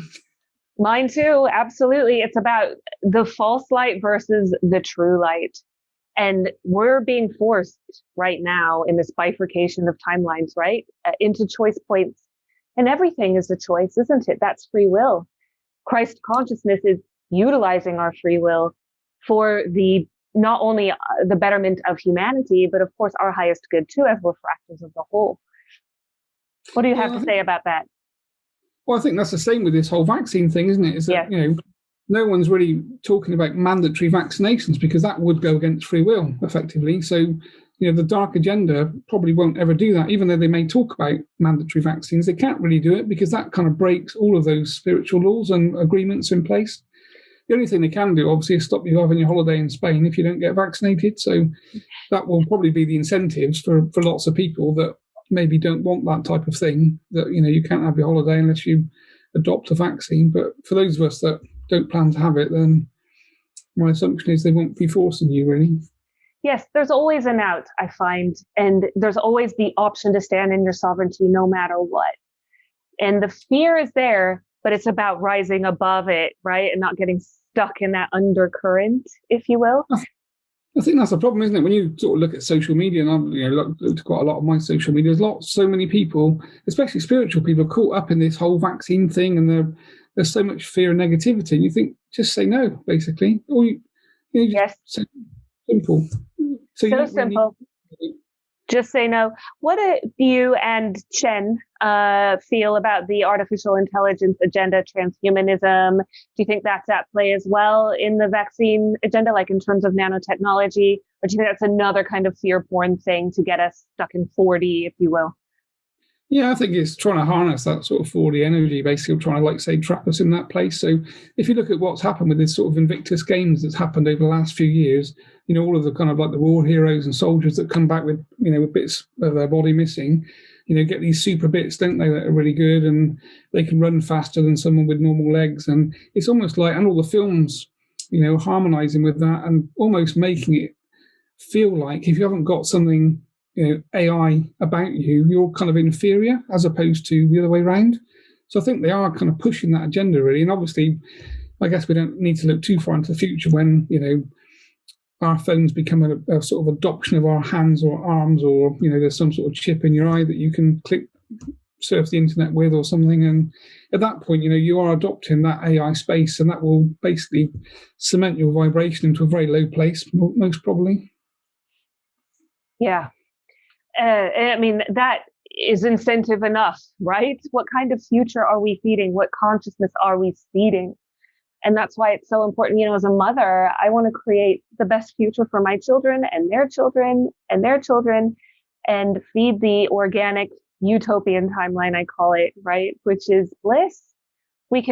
Mine too, absolutely. It's about the false light versus the true light. And we're being forced right now in this bifurcation of timelines, right? Into choice points. And everything is a choice, isn't it? That's free will. Christ consciousness is utilizing our free will for not only the betterment of humanity, but of course our highest good too, as we're fractals of the whole. What do you have to say about that? Well, I think that's the same with this whole vaccine thing, isn't it? Is that, no one's really talking about mandatory vaccinations, because that would go against free will, effectively. So, the dark agenda probably won't ever do that, even though they may talk about mandatory vaccines. They can't really do it because that kind of breaks all of those spiritual laws and agreements in place. The only thing they can do, obviously, is stop you having your holiday in Spain if you don't get vaccinated. So that will probably be the incentives for lots of people that maybe don't want that type of thing, that, you can't have your holiday unless you adopt a vaccine. But for those of us that don't plan to have it, then my assumption is they won't be forcing you, really. Yes, there's always an out, I find. And there's always the option to stand in your sovereignty no matter what. And the fear is there, but it's about rising above it, right? And not getting stuck in that undercurrent, if you will. I think that's the problem, isn't it? When you sort of look at social media, and I've looked at quite a lot of my social media, there's so many people, especially spiritual people, caught up in this whole vaccine thing, and there's so much fear and negativity. And you think, just say no, basically, or just Yes. say simple. So simple. Just say no. What do you and Chen feel about the artificial intelligence agenda, transhumanism? Do you think that's at play as well in the vaccine agenda, like in terms of nanotechnology? Or do you think that's another kind of fear porn thing to get us stuck in 4D, if you will? Yeah, I think it's trying to harness that sort of 4D energy, basically trying to, like, say, trap us in that place. So if you look at what's happened with this sort of Invictus Games that's happened over the last few years, all of the kind of like the war heroes and soldiers that come back with, with bits of their body missing, get these super bits, don't they, that are really good, and they can run faster than someone with normal legs. And it's almost like, and all the films, harmonizing with that and almost making it feel like if you haven't got something, AI about you, you're kind of inferior as opposed to the other way around. So I think they are kind of pushing that agenda, really. And obviously, I guess we don't need to look too far into the future when, our phones become a sort of adoption of our hands or arms, or, there's some sort of chip in your eye that you can surf the internet with or something. And at that point, you are adopting that AI space, and that will basically cement your vibration into a very low place, most probably. Yeah. I mean, that is incentive enough, right? What kind of future are we feeding? What consciousness are we feeding? And that's why it's so important, as a mother, I want to create the best future for my children and their children and their children, and feed the organic utopian timeline, I call it, right? Which is bliss. We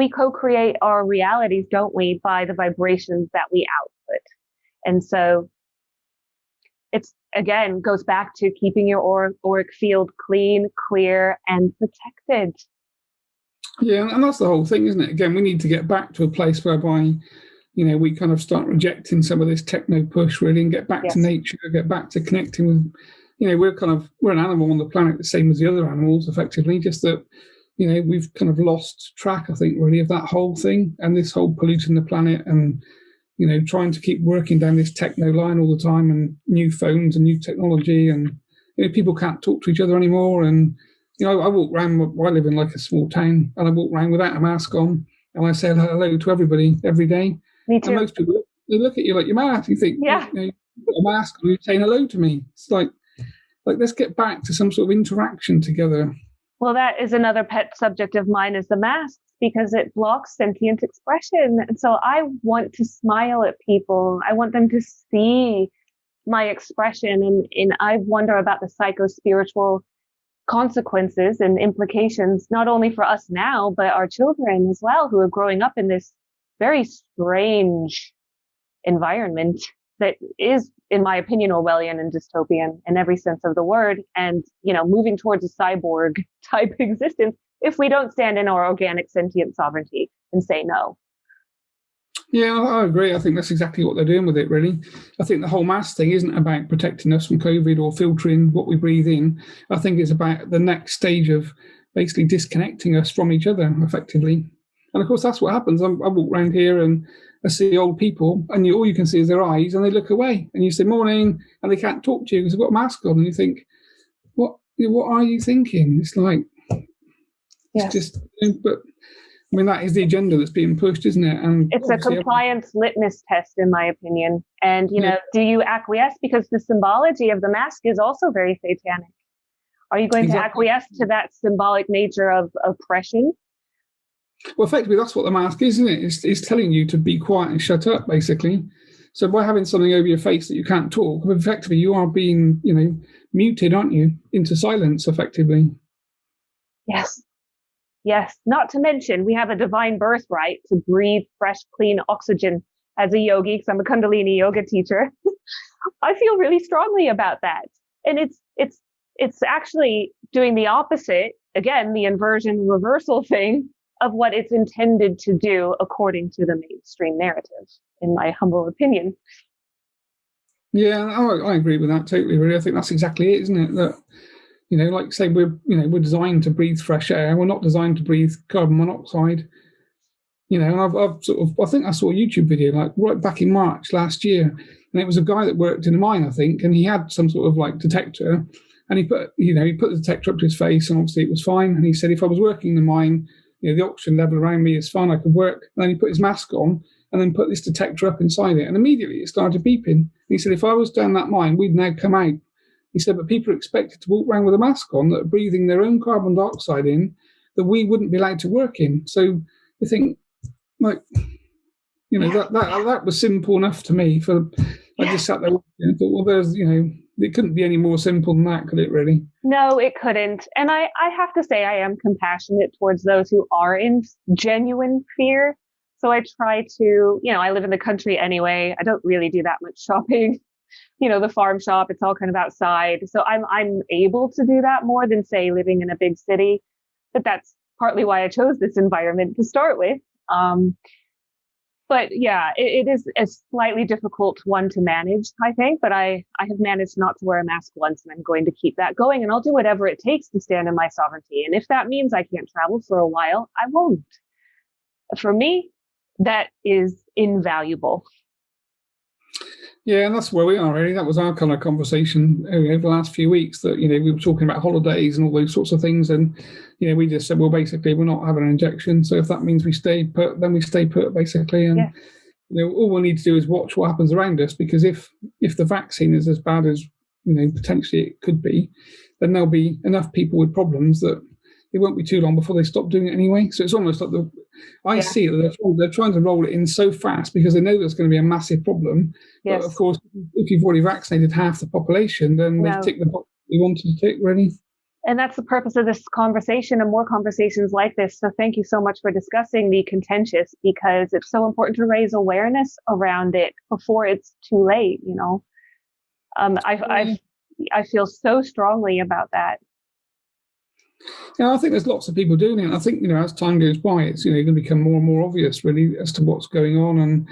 co-create our realities, don't we, by the vibrations that we output. And so it's, again, goes back to keeping your auric field clean, clear, and protected. Yeah, and that's the whole thing, isn't it? Again, we need to get back to a place whereby, we kind of start rejecting some of this techno push, really, and get back to nature, get back to connecting with, we're an animal on the planet the same as the other animals, effectively, just that, we've kind of lost track, I think, really, of that whole thing, and this whole polluting the planet, and trying to keep working down this techno line all the time, and new phones and new technology, and people can't talk to each other anymore. And I walk around. I live in like a small town, and I walk around without a mask on, and I say hello to everybody every day. Me too. And most people, they look at you like you're mad. You think, yeah, you've got a mask on, you're saying hello to me. It's like let's get back to some sort of interaction together. Well, that is another pet subject of mine, is the masks, because it blocks sentient expression. And so I want to smile at people. I want them to see my expression. And I wonder about the psycho-spiritual consequences and implications, not only for us now, but our children as well, who are growing up in this very strange environment that is, in my opinion, Orwellian and dystopian in every sense of the word. And, moving towards a cyborg type existence if we don't stand in our organic sentient sovereignty and say no. Yeah, I agree. I think that's exactly what they're doing with it, really. I think the whole mask thing isn't about protecting us from COVID or filtering what we breathe in. I think it's about the next stage of basically disconnecting us from each other, effectively. And of course, that's what happens. I walk around here and I see old people, and all you can see is their eyes, and they look away. And you say, morning, and they can't talk to you because they've got a mask on. And you think, what are you thinking? It's like, it's just, but I mean, that is the agenda that's being pushed, isn't it? And it's a compliance litmus test, in my opinion. And, do you acquiesce? Because the symbology of the mask is also very satanic. Are you going to acquiesce to that symbolic nature of oppression? Well, effectively, that's what the mask is, isn't it? It's telling you to be quiet and shut up, basically. So by having something over your face that you can't talk, effectively, you are being, muted, aren't you, into silence, effectively. Yes. Yes. Not to mention, we have a divine birthright to breathe fresh, clean oxygen. As a yogi, because I'm a Kundalini yoga teacher, I feel really strongly about that. And it's actually doing the opposite, again, the inversion reversal thing of what it's intended to do according to the mainstream narrative, in my humble opinion. Yeah, I agree with that totally, really. I think that's exactly it, isn't it? That, like say we're designed to breathe fresh air. We're not designed to breathe carbon monoxide. You know, and I've sort of, I think I saw a YouTube video like right back in March last year, and it was a guy that worked in a mine, I think, and he had some sort of like detector, and he put the detector up to his face, and obviously it was fine. And he said, if I was working in the mine, the oxygen level around me is fine, I could work. And then he put his mask on, and then put this detector up inside it, and immediately it started beeping. And he said, if I was down that mine, we'd now come out. He said, but people are expected to walk around with a mask on that are breathing their own carbon dioxide in that we wouldn't be allowed to work in. So you think, like, that was simple enough to me. I just sat there and thought, well, there's, it couldn't be any more simple than that, could it really? No, it couldn't. And I have to say I am compassionate towards those who are in genuine fear. So I try to, I live in the country anyway. I don't really do that much shopping. The farm shop, it's all kind of outside. So I'm able to do that more than, say, living in a big city. But that's partly why I chose this environment to start with. But yeah, it is a slightly difficult one to manage, I think. But I have managed not to wear a mask once, and I'm going to keep that going. And I'll do whatever it takes to stand in my sovereignty. And if that means I can't travel for a while, I won't. For me, that is invaluable. Yeah, and that's where we are, really. That was our kind of conversation over the last few weeks, that, we were talking about holidays and all those sorts of things. And, we just said, well, basically, we're not having an injection. So if that means we stay put, then we stay put, basically. And, all we need to do is watch what happens around us, because if the vaccine is as bad as, potentially it could be, then there'll be enough people with problems that it won't be too long before they stop doing it anyway. So it's almost like I see that they're trying to roll it in so fast because they know there's going to be a massive problem. Yes. But of course, if you've already vaccinated half the population, then they've ticked the box they wanted to tick, really. And that's the purpose of this conversation and more conversations like this. So thank you so much for discussing the contentious, because it's so important to raise awareness around it before it's too late. I feel so strongly about that. Yeah, I think there's lots of people doing it. I think, as time goes by, it's, going to become more and more obvious, really, as to what's going on. And,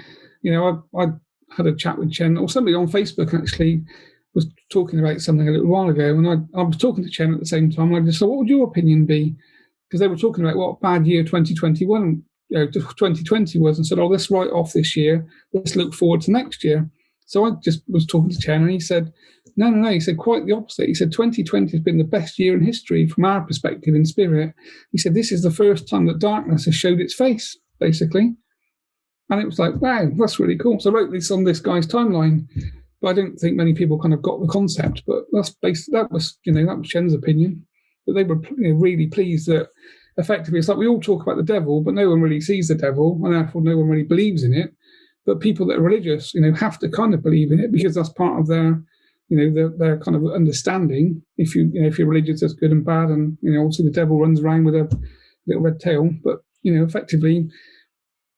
I had a chat with Chen, or somebody on Facebook actually was talking about something a little while ago. And I was talking to Chen at the same time. And I just said, what would your opinion be? Because they were talking about what bad year 2021, 2020 was, and said, oh, let's write off this year. Let's look forward to next year. So I just was talking to Chen, and he said, no. He said quite the opposite. He said 2020 has been the best year in history from our perspective in spirit. He said this is the first time that darkness has showed its face, basically. And it was like, wow, that's really cool. So I wrote this on this guy's timeline, but I don't think many people kind of got the concept. But that was Chen's opinion. That they were really pleased that effectively it's like we all talk about the devil, but no one really sees the devil, and therefore no one really believes in it. But people that are religious, have to kind of believe in it, because that's part of their their kind of understanding. If you're religious, there's good and bad, and obviously the devil runs around with a little red tail. But effectively,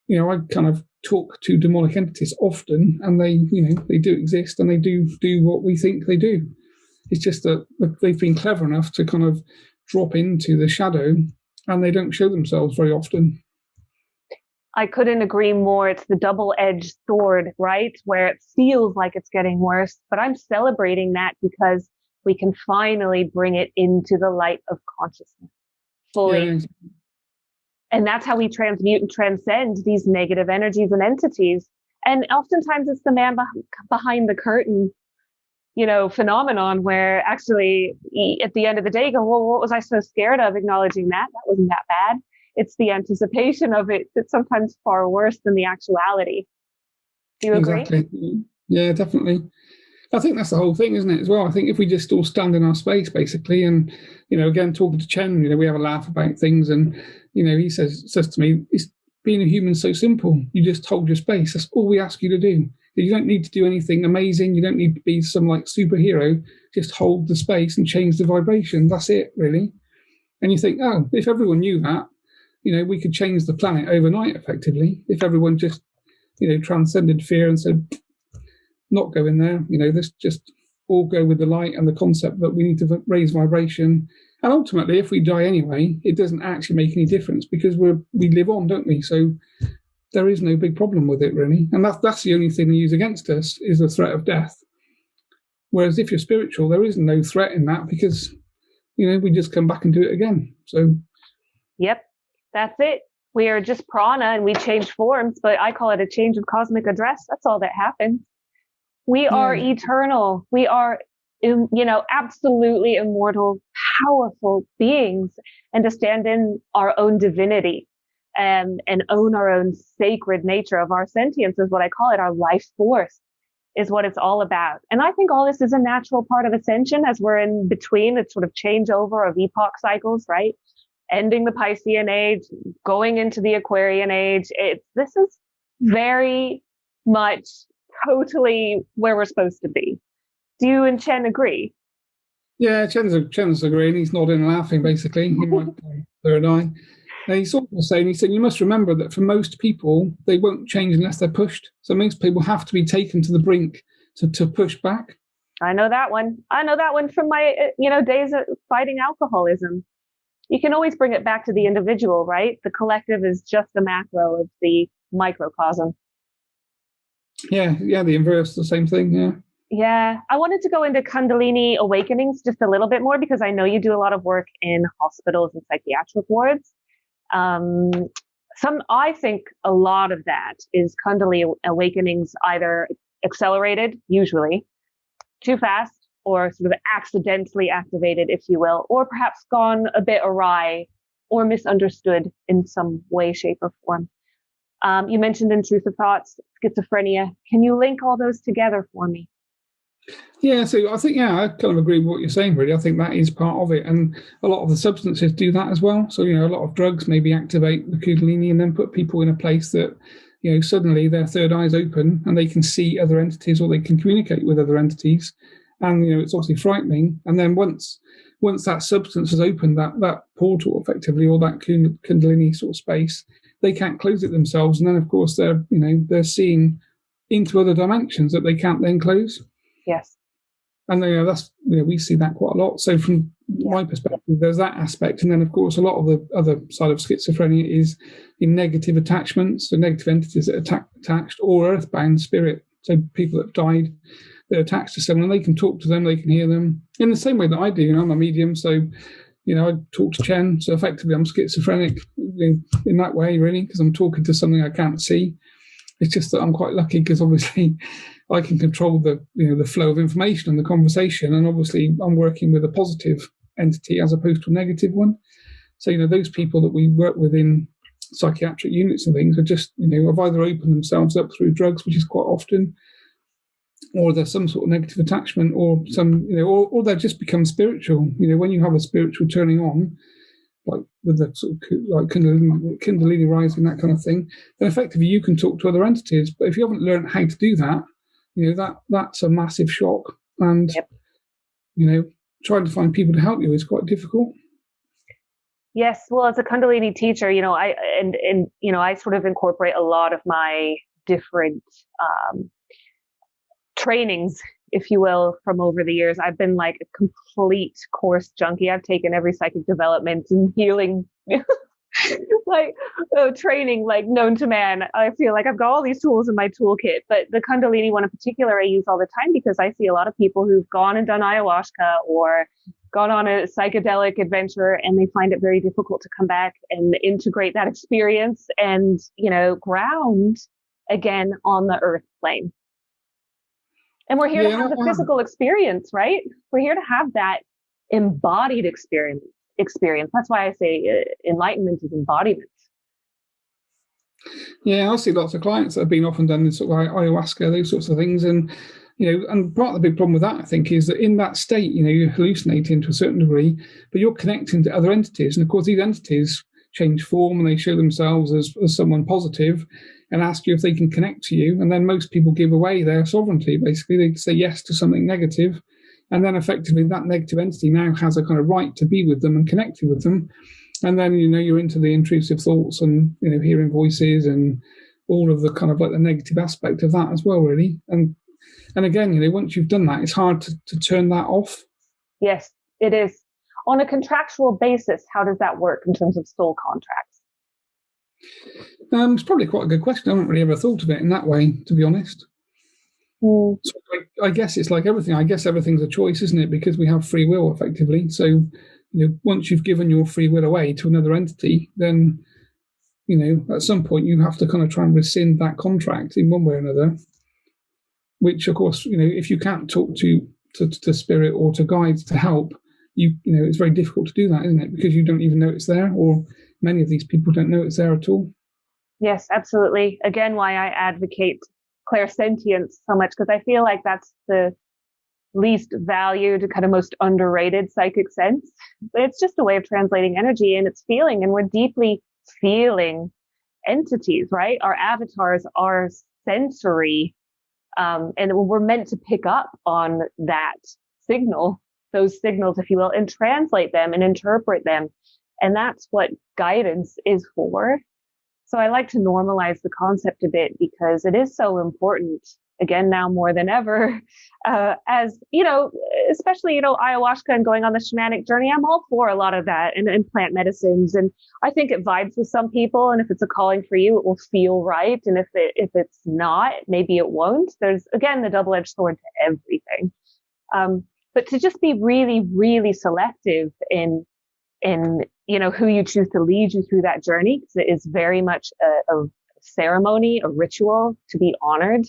I kind of talk to demonic entities often, and they do exist, and they do what we think they do. It's just that they've been clever enough to kind of drop into the shadow, and they don't show themselves very often. I couldn't agree more. It's the double-edged sword, right? Where it feels like it's getting worse, but I'm celebrating that because we can finally bring it into the light of consciousness fully. Yeah. And that's how we transmute and transcend these negative energies and entities. And oftentimes it's the man behind the curtain, phenomenon, where actually at the end of the day, go, well, what was I so scared of? Acknowledging that wasn't that bad. It's the anticipation of it that's sometimes far worse than the actuality. Do you agree? Exactly. Yeah, definitely. I think that's the whole thing, isn't it, as well? I think if we just all stand in our space, basically, and, again, talking to Chen, we have a laugh about things, and, he says to me, it's being a human so simple. You just hold your space. That's all we ask you to do. You don't need to do anything amazing. You don't need to be some, superhero. Just hold the space and change the vibration. That's it, really. And you think, oh, if everyone knew that, we could change the planet overnight, effectively, if everyone just, transcended fear and said, not go in there, let's just all go with the light and the concept that we need to raise vibration. And ultimately, if we die anyway, it doesn't actually make any difference, because we live on, don't we? So there is no big problem with it, really. And that's the only thing they use against us, is the threat of death. Whereas if you're spiritual, there is no threat in that, because, we just come back and do it again. So. Yep. That's it. We are just prana and we change forms, but I call it a change of cosmic address. That's all that happens. We are eternal. We are, absolutely immortal, powerful beings, and to stand in our own divinity and own our own sacred nature of our sentience is what I call it. Our life force is what it's all about. And I think all this is a natural part of ascension as we're in between the sort of changeover of epoch cycles, right? Ending the Piscean age, going into the Aquarian age. This is very much totally where we're supposed to be. Do you and Chen agree? Yeah, Chen's agreeing. He's nodding and laughing, basically. He might third eye. And he's also saying, you must remember that for most people, they won't change unless they're pushed. So most people have to be taken to the brink to push back. I know that one. From my, days of fighting alcoholism. You can always bring it back to the individual, right? The collective is just the macro of the microcosm. Yeah, the inverse, the same thing, yeah. Yeah, I wanted to go into Kundalini Awakenings just a little bit more because I know you do a lot of work in hospitals and psychiatric wards. I think a lot of that is Kundalini Awakenings either accelerated, usually, too fast, or sort of accidentally activated, if you will, or perhaps gone a bit awry or misunderstood in some way, shape, or form. You mentioned intrusive thoughts, schizophrenia. Can you link all those together for me? Yeah, so I think, I kind of agree with what you're saying, really. I think that is part of it. And a lot of the substances do that as well. So, a lot of drugs maybe activate the Kundalini and then put people in a place that, suddenly their third eye's open and they can see other entities or they can communicate with other entities. And, it's obviously frightening. And then once that substance has opened that portal effectively, or that Kundalini sort of space, they can't close it themselves. And then, of course, they're seeing into other dimensions that they can't then close. Yes. And that's we see that quite a lot. So from my perspective, there's that aspect, and then of course a lot of the other side of schizophrenia is in negative attachments, so negative entities that are attached, or earthbound spirit. So people that have died, they're attached to someone, they can talk to them, they can hear them in the same way that I do. I'm a medium, so I talk to Chen. So effectively, I'm schizophrenic in that way, really, because I'm talking to something I can't see. It's just that I'm quite lucky because obviously I can control the flow of information and the conversation, and obviously I'm working with a positive entity as opposed to a negative one. So those people that we work with in psychiatric units and things are just have either opened themselves up through drugs, which is quite often, or there's some sort of negative attachment, or some or they've just become spiritual. When you have a spiritual turning on, like with the sort of like Kundalini rising, that kind of thing, then effectively you can talk to other entities. But if you haven't learned how to do that, that's a massive shock. And trying to find people to help you is quite difficult. Yes, well, as a Kundalini teacher, I sort of incorporate a lot of my different trainings, if you will, from over the years. I've been like a complete course junkie. I've taken every psychic development and healing training known to man. I feel like I've got all these tools in my toolkit, but the Kundalini one in particular I use all the time because I see a lot of people who've gone and done ayahuasca or gone on a psychedelic adventure, and they find it very difficult to come back and integrate that experience and ground again on the earth plane. And we're here to have the physical experience, right? We're here to have that embodied experience. That's why I say enlightenment is embodiment. Yeah, I see lots of clients that have been often done this sort of ayahuasca, those sorts of things. And, and part of the big problem with that, I think, is that in that state, you're hallucinating to a certain degree, but you're connecting to other entities. And of course, these entities change form and they show themselves as someone positive and ask you if they can connect to you. And then most people give away their sovereignty. Basically, they say yes to something negative. And then effectively that negative entity now has a kind of right to be with them and connecting with them. And then, you're into the intrusive thoughts and, hearing voices and all of the kind of like the negative aspect of that as well, really. And again, once you've done that, it's hard to turn that off. Yes, it is. On a contractual basis, how does that work in terms of soul contracts? It's probably quite a good question. I haven't really ever thought of it in that way, to be honest. So I guess it's like everything. I guess everything's a choice, isn't it? Because we have free will, effectively. So, once you've given your free will away to another entity, then at some point you have to kind of try and rescind that contract in one way or another, which of course, if you can't talk to spirit or to guides to help, it's very difficult to do that, isn't it? Because you don't even know it's there, or many of these people don't know it's there at all. Yes, absolutely. Again, why I advocate Clairsentience so much, because I feel like that's the least valued, kind of most underrated psychic sense. But it's just a way of translating energy, and it's feeling, and we're deeply feeling entities, right? Our avatars are sensory, and we're meant to pick up on that signal, those signals, if you will, and translate them and interpret them. And that's what guidance is for. So I like to normalize the concept a bit, because it is so important, again, now more than ever, as, especially, ayahuasca and going on the shamanic journey. I'm all for a lot of that, and plant medicines. And I think it vibes with some people. And if it's a calling for you, it will feel right. And if it's not, maybe it won't. There's, again, the double-edged sword to everything. But to just be really, really selective in who you choose to lead you through that journey, because it is very much a ceremony, a ritual to be honored.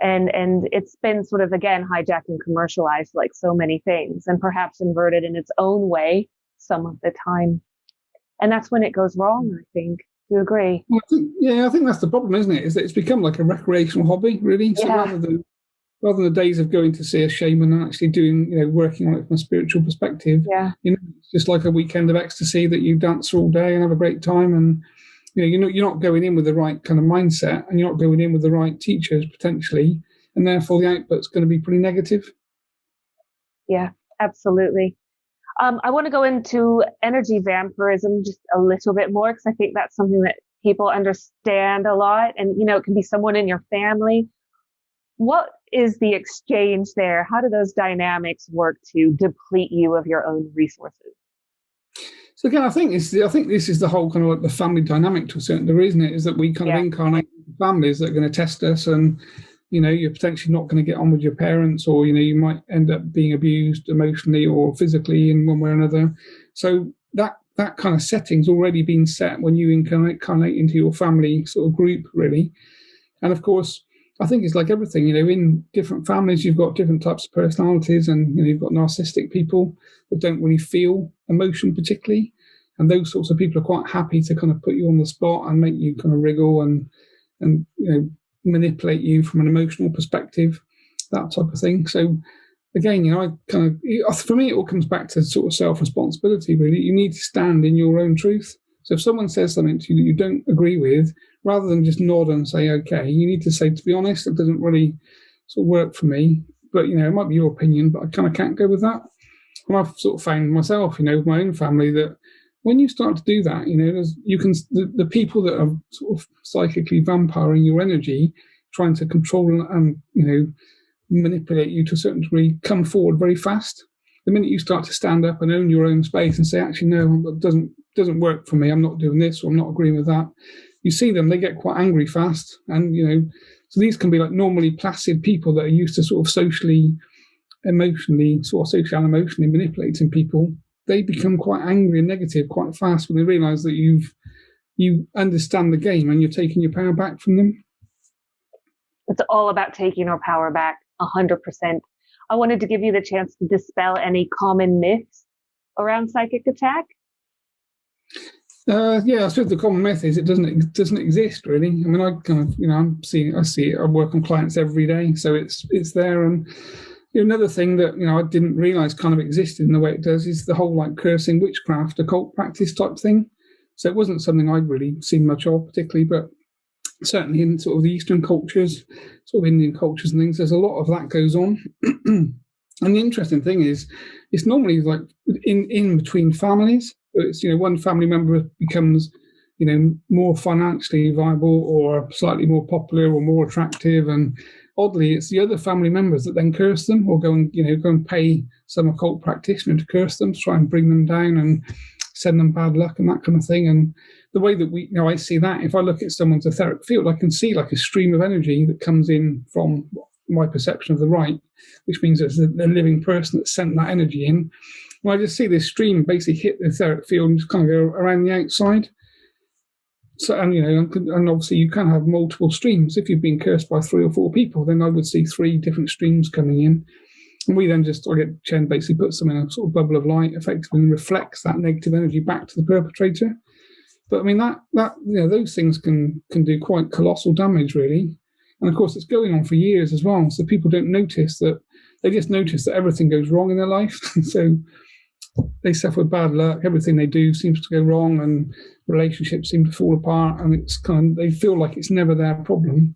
And it's been sort of, again, hijacked and commercialized like so many things, and perhaps inverted in its own way some of the time. And that's when it goes wrong, I think. Do you agree? Well, I think that's the problem, isn't it? Is that it's become like a recreational hobby, really. So rather than the days of going to see a shaman and actually doing, working on it from a spiritual perspective, it's just like a weekend of ecstasy that you dance all day and have a great time. And, you're not going in with the right kind of mindset, and you're not going in with the right teachers, potentially. And therefore the output's going to be pretty negative. Yeah, absolutely. I want to go into energy vampirism just a little bit more, because I think that's something that people understand a lot. And, it can be someone in your family. What is the exchange there? How do those dynamics work to deplete you of your own resources? So again, I think this is the whole kind of like the family dynamic to a certain degree, isn't it? Is that we kind of incarnate families that are going to test us, and you're potentially not going to get on with your parents, or you might end up being abused emotionally or physically in one way or another. So that kind of setting's already been set when you incarnate into your family sort of group, really. And of course, I think it's like everything, in different families, you've got different types of personalities, and you've got narcissistic people that don't really feel emotion particularly. And those sorts of people are quite happy to kind of put you on the spot and make you kind of wriggle and manipulate you from an emotional perspective, that type of thing. So again, for me, it all comes back to sort of self-responsibility, really. You need to stand in your own truth. So if someone says something to you that you don't agree with, rather than just nod and say, okay, you need to say, to be honest, it doesn't really sort of work for me. But, it might be your opinion, but I kind of can't go with that. And I've sort of found myself, with my own family, that when you start to do that, the people that are sort of psychically vampiring your energy, trying to control and, manipulate you to a certain degree, come forward very fast. The minute you start to stand up and own your own space and say, actually, no, it doesn't work for me, I'm not doing this, or I'm not agreeing with that, you see them, they get quite angry fast. And, so these can be like normally placid people that are used to sort of socially and emotionally manipulating people. They become quite angry and negative quite fast when they realise that you understand the game and you're taking your power back from them. It's all about taking our power back, 100%. I wanted to give you the chance to dispel any common myths around psychic attack. I suppose the common myth is it doesn't exist, really. I mean, I kind of, I see it. I work on clients every day, so it's there. And another thing that I didn't realise kind of existed in the way it does is the whole like cursing, witchcraft, occult practice type thing. So it wasn't something I'd really seen much of particularly, but certainly in sort of the Eastern cultures, sort of Indian cultures and things, there's a lot of that goes on. And the interesting thing is, it's normally like in between families. It's one family member becomes more financially viable or slightly more popular or more attractive, and oddly, it's the other family members that then curse them or go and pay some occult practitioner to curse them, to try and bring them down and send them bad luck and that kind of thing. And the way that I see that, if I look at someone's etheric field, I can see like a stream of energy that comes in from my perception of the right, which means it's the living person that sent that energy in. Well, I just see this stream basically hit the etheric field and just kind of go around the outside. So, and and obviously you can have multiple streams. If you've been cursed by 3 or 4 people, then I would see 3 different streams coming in. And we then just, Chen basically puts them in a sort of bubble of light, effectively, and reflects that negative energy back to the perpetrator. But I mean, that those things can do quite colossal damage, really. And of course, it's going on for years as well. So people don't notice that. They just notice that everything goes wrong in their life. So they suffer bad luck. Everything they do seems to go wrong, and relationships seem to fall apart. And it's they feel like it's never their problem.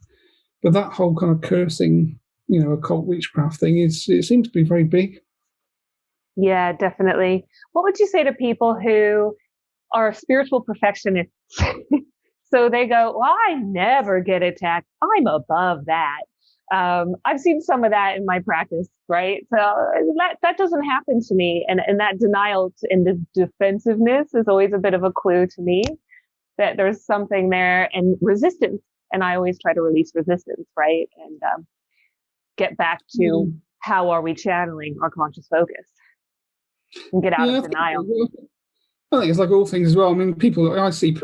But that whole kind of cursing, occult witchcraft thing it seems to be very big. Yeah, definitely. What would you say to people who are spiritual perfectionists? So they go, well, I never get attacked. I'm above that. I've seen some of that in my practice, right? So that doesn't happen to me. And that denial and the defensiveness is always a bit of a clue to me that there's something there, and resistance. And I always try to release resistance, right? And get back to how are we channeling our conscious focus and get out of denial. I think it's like all things as well. I mean,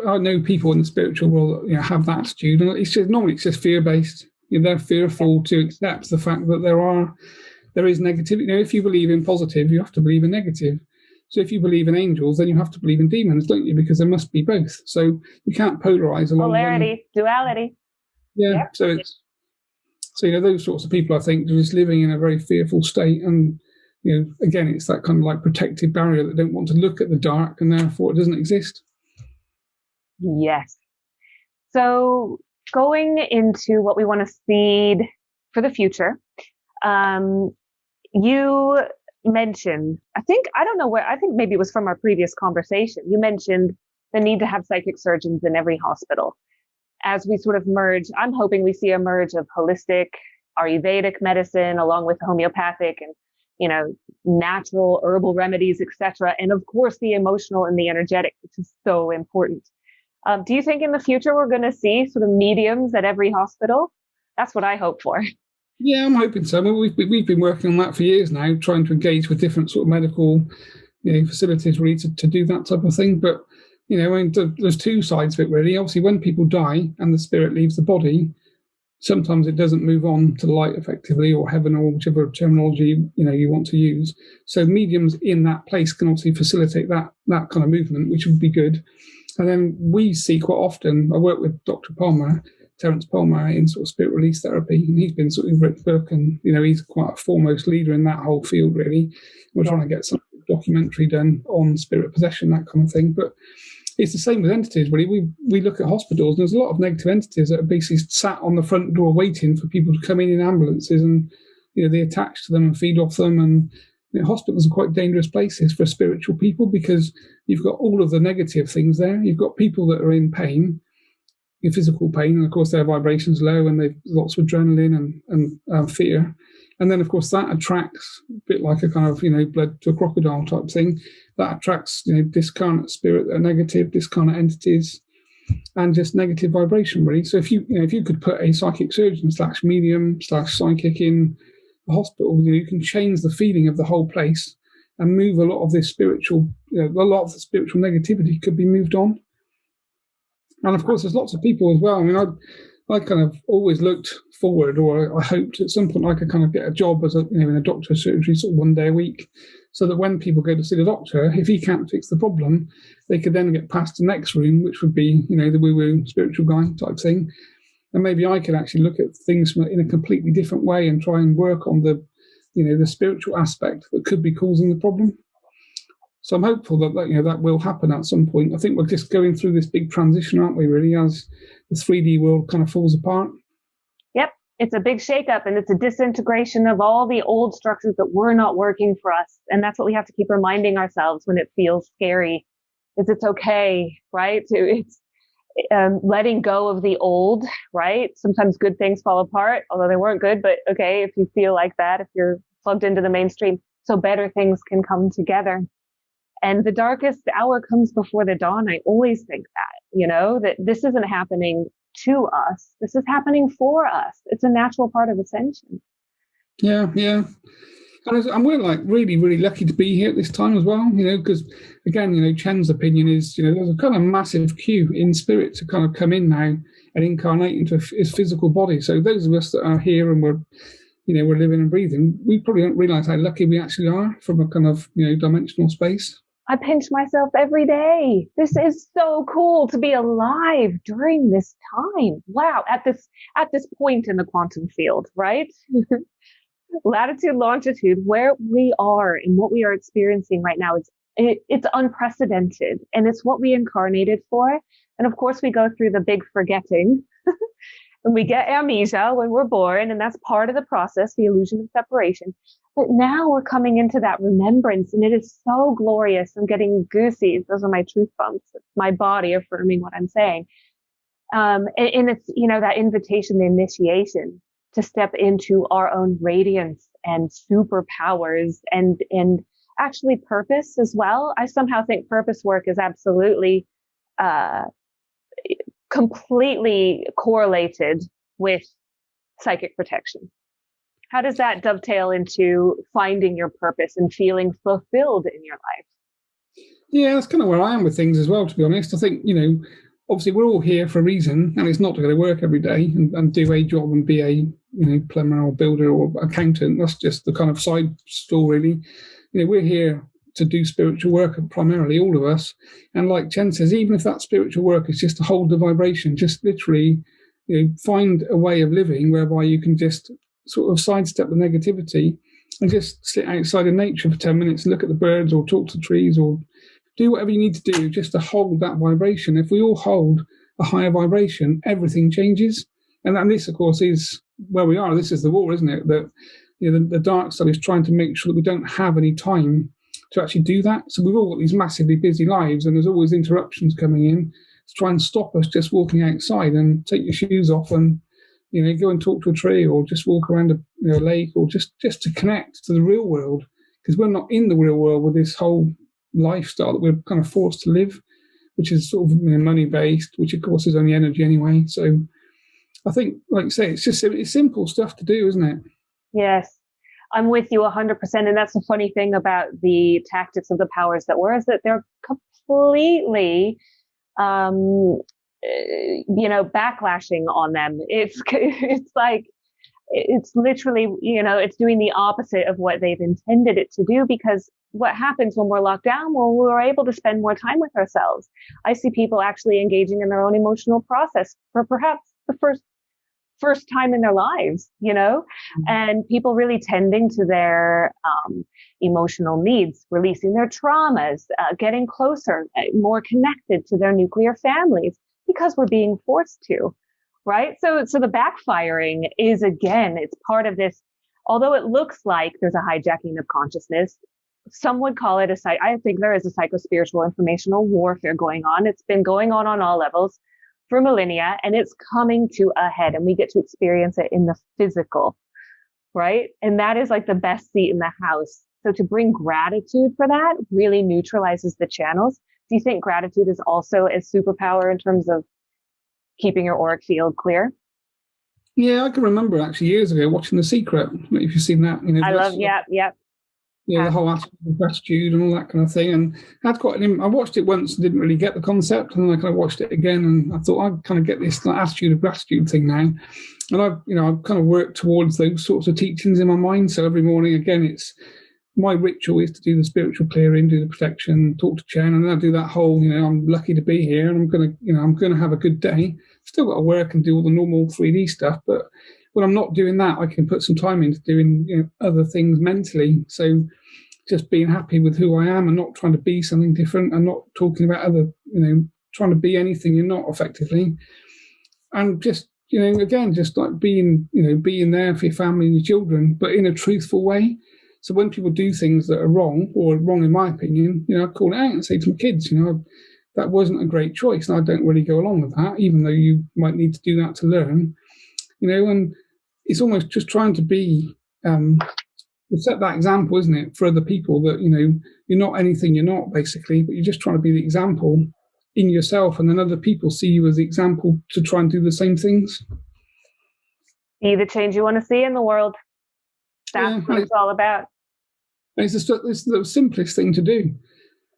I know people in the spiritual world that have that attitude, and normally it's just fear-based. They're fearful to accept the fact that there is negativity. If you believe in positive, you have to believe in negative. So if you believe in angels, then you have to believe in demons, don't you? Because there must be both. So you can't polarize along. Polarity, duality. Yeah. So those sorts of people, I think, are just living in a very fearful state, and again, it's that kind of like protective barrier that don't want to look at the dark, and therefore it doesn't exist. Yes. So going into what we want to seed for the future, you mentioned, I think maybe it was from our previous conversation, you mentioned the need to have psychic surgeons in every hospital. As we sort of merge, I'm hoping we see a merge of holistic, Ayurvedic medicine along with homeopathic and natural herbal remedies, etc. And of course, the emotional and the energetic, which is so important. Do you think in the future we're going to see sort of mediums at every hospital? That's what I hope for. Yeah, I'm hoping so. I mean, we've been working on that for years now, trying to engage with different sort of medical facilities really to do that type of thing. But there's 2 sides of it really. Obviously, when people die and the spirit leaves the body, sometimes it doesn't move on to light effectively, or heaven, or whichever terminology you want to use. So mediums in that place can obviously facilitate that kind of movement, which would be good. And then we see quite often, I work with Dr. Terence Palmer, in sort of spirit release therapy, and he's been sort of written a book, and he's quite a foremost leader in that whole field really. We're trying to get some documentary done on spirit possession, that kind of thing. But it's the same with entities, really. We look at hospitals, and there's a lot of negative entities that are basically sat on the front door waiting for people to come in ambulances, and they attach to them and feed off them. And hospitals are quite dangerous places for spiritual people, because you've got all of the negative things there. You've got people that are in pain, in physical pain, and of course their vibration's low, and they've lots of adrenaline and fear. And then, of course, that attracts, a bit like a kind of, blood to a crocodile type thing, that attracts, discarnate spirit that are negative, discarnate entities, and just negative vibration, really. So if you could put a psychic surgeon / medium / psychic in a hospital, you can change the feeling of the whole place and move a lot of this spiritual, a lot of the spiritual negativity could be moved on. And of course, there's lots of people as well. I mean, I kind of always looked forward, or I hoped at some point I could kind of get a job as in a doctor's surgery, sort of 1 day a week, so that when people go to see the doctor, if he can't fix the problem, they could then get past the next room, which would be, the woo-woo spiritual guy type thing. And maybe I could actually look at things in a completely different way and try and work on the spiritual aspect that could be causing the problem. So I'm hopeful that will happen at some point. I think we're just going through this big transition, aren't we, really, as the 3D world kind of falls apart. Yep. It's a big shakeup, and it's a disintegration of all the old structures that were not working for us. And that's what we have to keep reminding ourselves when it feels scary, is it's okay, right? It's letting go of the old, right? Sometimes good things fall apart, although they weren't good, but okay, if you feel like that, if you're plugged into the mainstream, so better things can come together. And the darkest hour comes before the dawn. I always think that this isn't happening to us. This is happening for us. It's a natural part of ascension. Yeah. And we're like really, really lucky to be here at this time as well, because again, Chen's opinion is, there's a kind of massive queue in spirit to kind of come in now and incarnate into his physical body. So those of us that are here and we're living and breathing, we probably don't realize how lucky we actually are from a kind of, dimensional space. I pinch myself every day. This is so cool to be alive during this time. Wow. At this point in the quantum field, right? Latitude, longitude, where we are and what we are experiencing right now, it's unprecedented, and it's what we incarnated for. And of course, we go through the big forgetting, and we get amnesia when we're born, and that's part of the process, the illusion of separation. But now we're coming into that remembrance, and it is so glorious. I'm getting goosies. Those are my truth bumps. It's my body affirming what I'm saying. And it's, that invitation, the initiation to step into our own radiance and superpowers and actually purpose as well. I somehow think purpose work is absolutely completely correlated with psychic protection. How does that dovetail into finding your purpose and feeling fulfilled in your life? Yeah, that's kind of where I am with things as well, to be honest. I think, obviously we're all here for a reason, and it's not to go to work every day and do a job and be a, plumber or builder or accountant. That's just the kind of side story, really. We're here to do spiritual work primarily, all of us. And like Chen says, even if that spiritual work is just to hold the vibration, just literally, find a way of living whereby you can just sort of sidestep the negativity and just sit outside in nature for 10 minutes and look at the birds or talk to trees or do whatever you need to do just to hold that vibration. If we all hold a higher vibration, everything changes. And this, of course, is where we are. This is the war, isn't it? That the dark side is trying to make sure that we don't have any time to actually do that. So we've all got these massively busy lives, and there's always interruptions coming in to try and stop us just walking outside and take your shoes off and go and talk to a tree or just walk around a lake or just to connect to the real world, because we're not in the real world with this whole lifestyle that we're kind of forced to live, which is sort of money based, which of course is only energy anyway. So I think, like you say, it's simple stuff to do, isn't it? Yes, I'm with you 100%. And that's the funny thing about the tactics of the powers that were, is that they're completely, backlashing on them. It's like, it's literally, it's doing the opposite of what they've intended it to do, because what happens when we're locked down? Well, we're able to spend more time with ourselves. I see people actually engaging in their own emotional process for perhaps the first time in their lives, and people really tending to their emotional needs, releasing their traumas, getting closer, more connected to their nuclear families, because we're being forced to, right? So the backfiring is, again, it's part of this, although it looks like there's a hijacking of consciousness, some would call it I think there is a psychospiritual informational warfare going on. It's been going on all levels for millennia, and it's coming to a head, and we get to experience it in the physical, right? And that is like the best seat in the house. So to bring gratitude for that really neutralizes the channels. Do you think gratitude is also a superpower in terms of keeping your auric field clear? Yeah, I can remember actually years ago watching The Secret. If you've seen that, I love, yeah. The whole aspect of gratitude and all that kind of thing. And I watched it once and didn't really get the concept, and then I kind of watched it again, and I thought I'd kind of get this attitude of gratitude thing now. And I've kind of worked towards those sorts of teachings in my mind. So every morning, again, it's my ritual is to do the spiritual clearing, do the protection, talk to Chen, and then I do that whole, I'm lucky to be here, and I'm gonna have a good day. Still got to work and do all the normal 3D stuff, but when I'm not doing that, I can put some time into doing other things mentally. So just being happy with who I am and not trying to be something different, and not talking about other, trying to be anything you're not effectively. And just, again, just like being there for your family and your children, but in a truthful way. So when people do things that are wrong, or wrong in my opinion, I call it out and say to my kids, that wasn't a great choice, and I don't really go along with that, even though you might need to do that to learn. And it's almost just trying to be, set that example, isn't it, for other people that, you're not anything you're not, basically, but you're just trying to be the example in yourself, and then other people see you as the example to try and do the same things. Be the change you want to see in the world. That's what it's all about. And it's the simplest thing to do.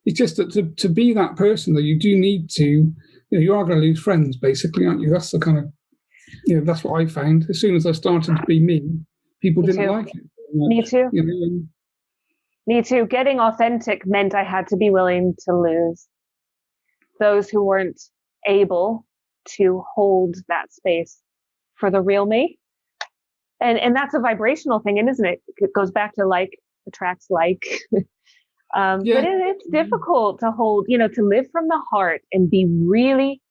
It's just that to be that person, though, you do need to, you are going to lose friends, basically, aren't you? That's the kind of, that's what I found. As soon as I started to be me, people didn't like it. Me too. Me too. Getting authentic meant I had to be willing to lose those who weren't able to hold that space for the real me. And that's a vibrational thing, isn't it? It goes back to like attracts like. But it's difficult to hold, to live from the heart and be really,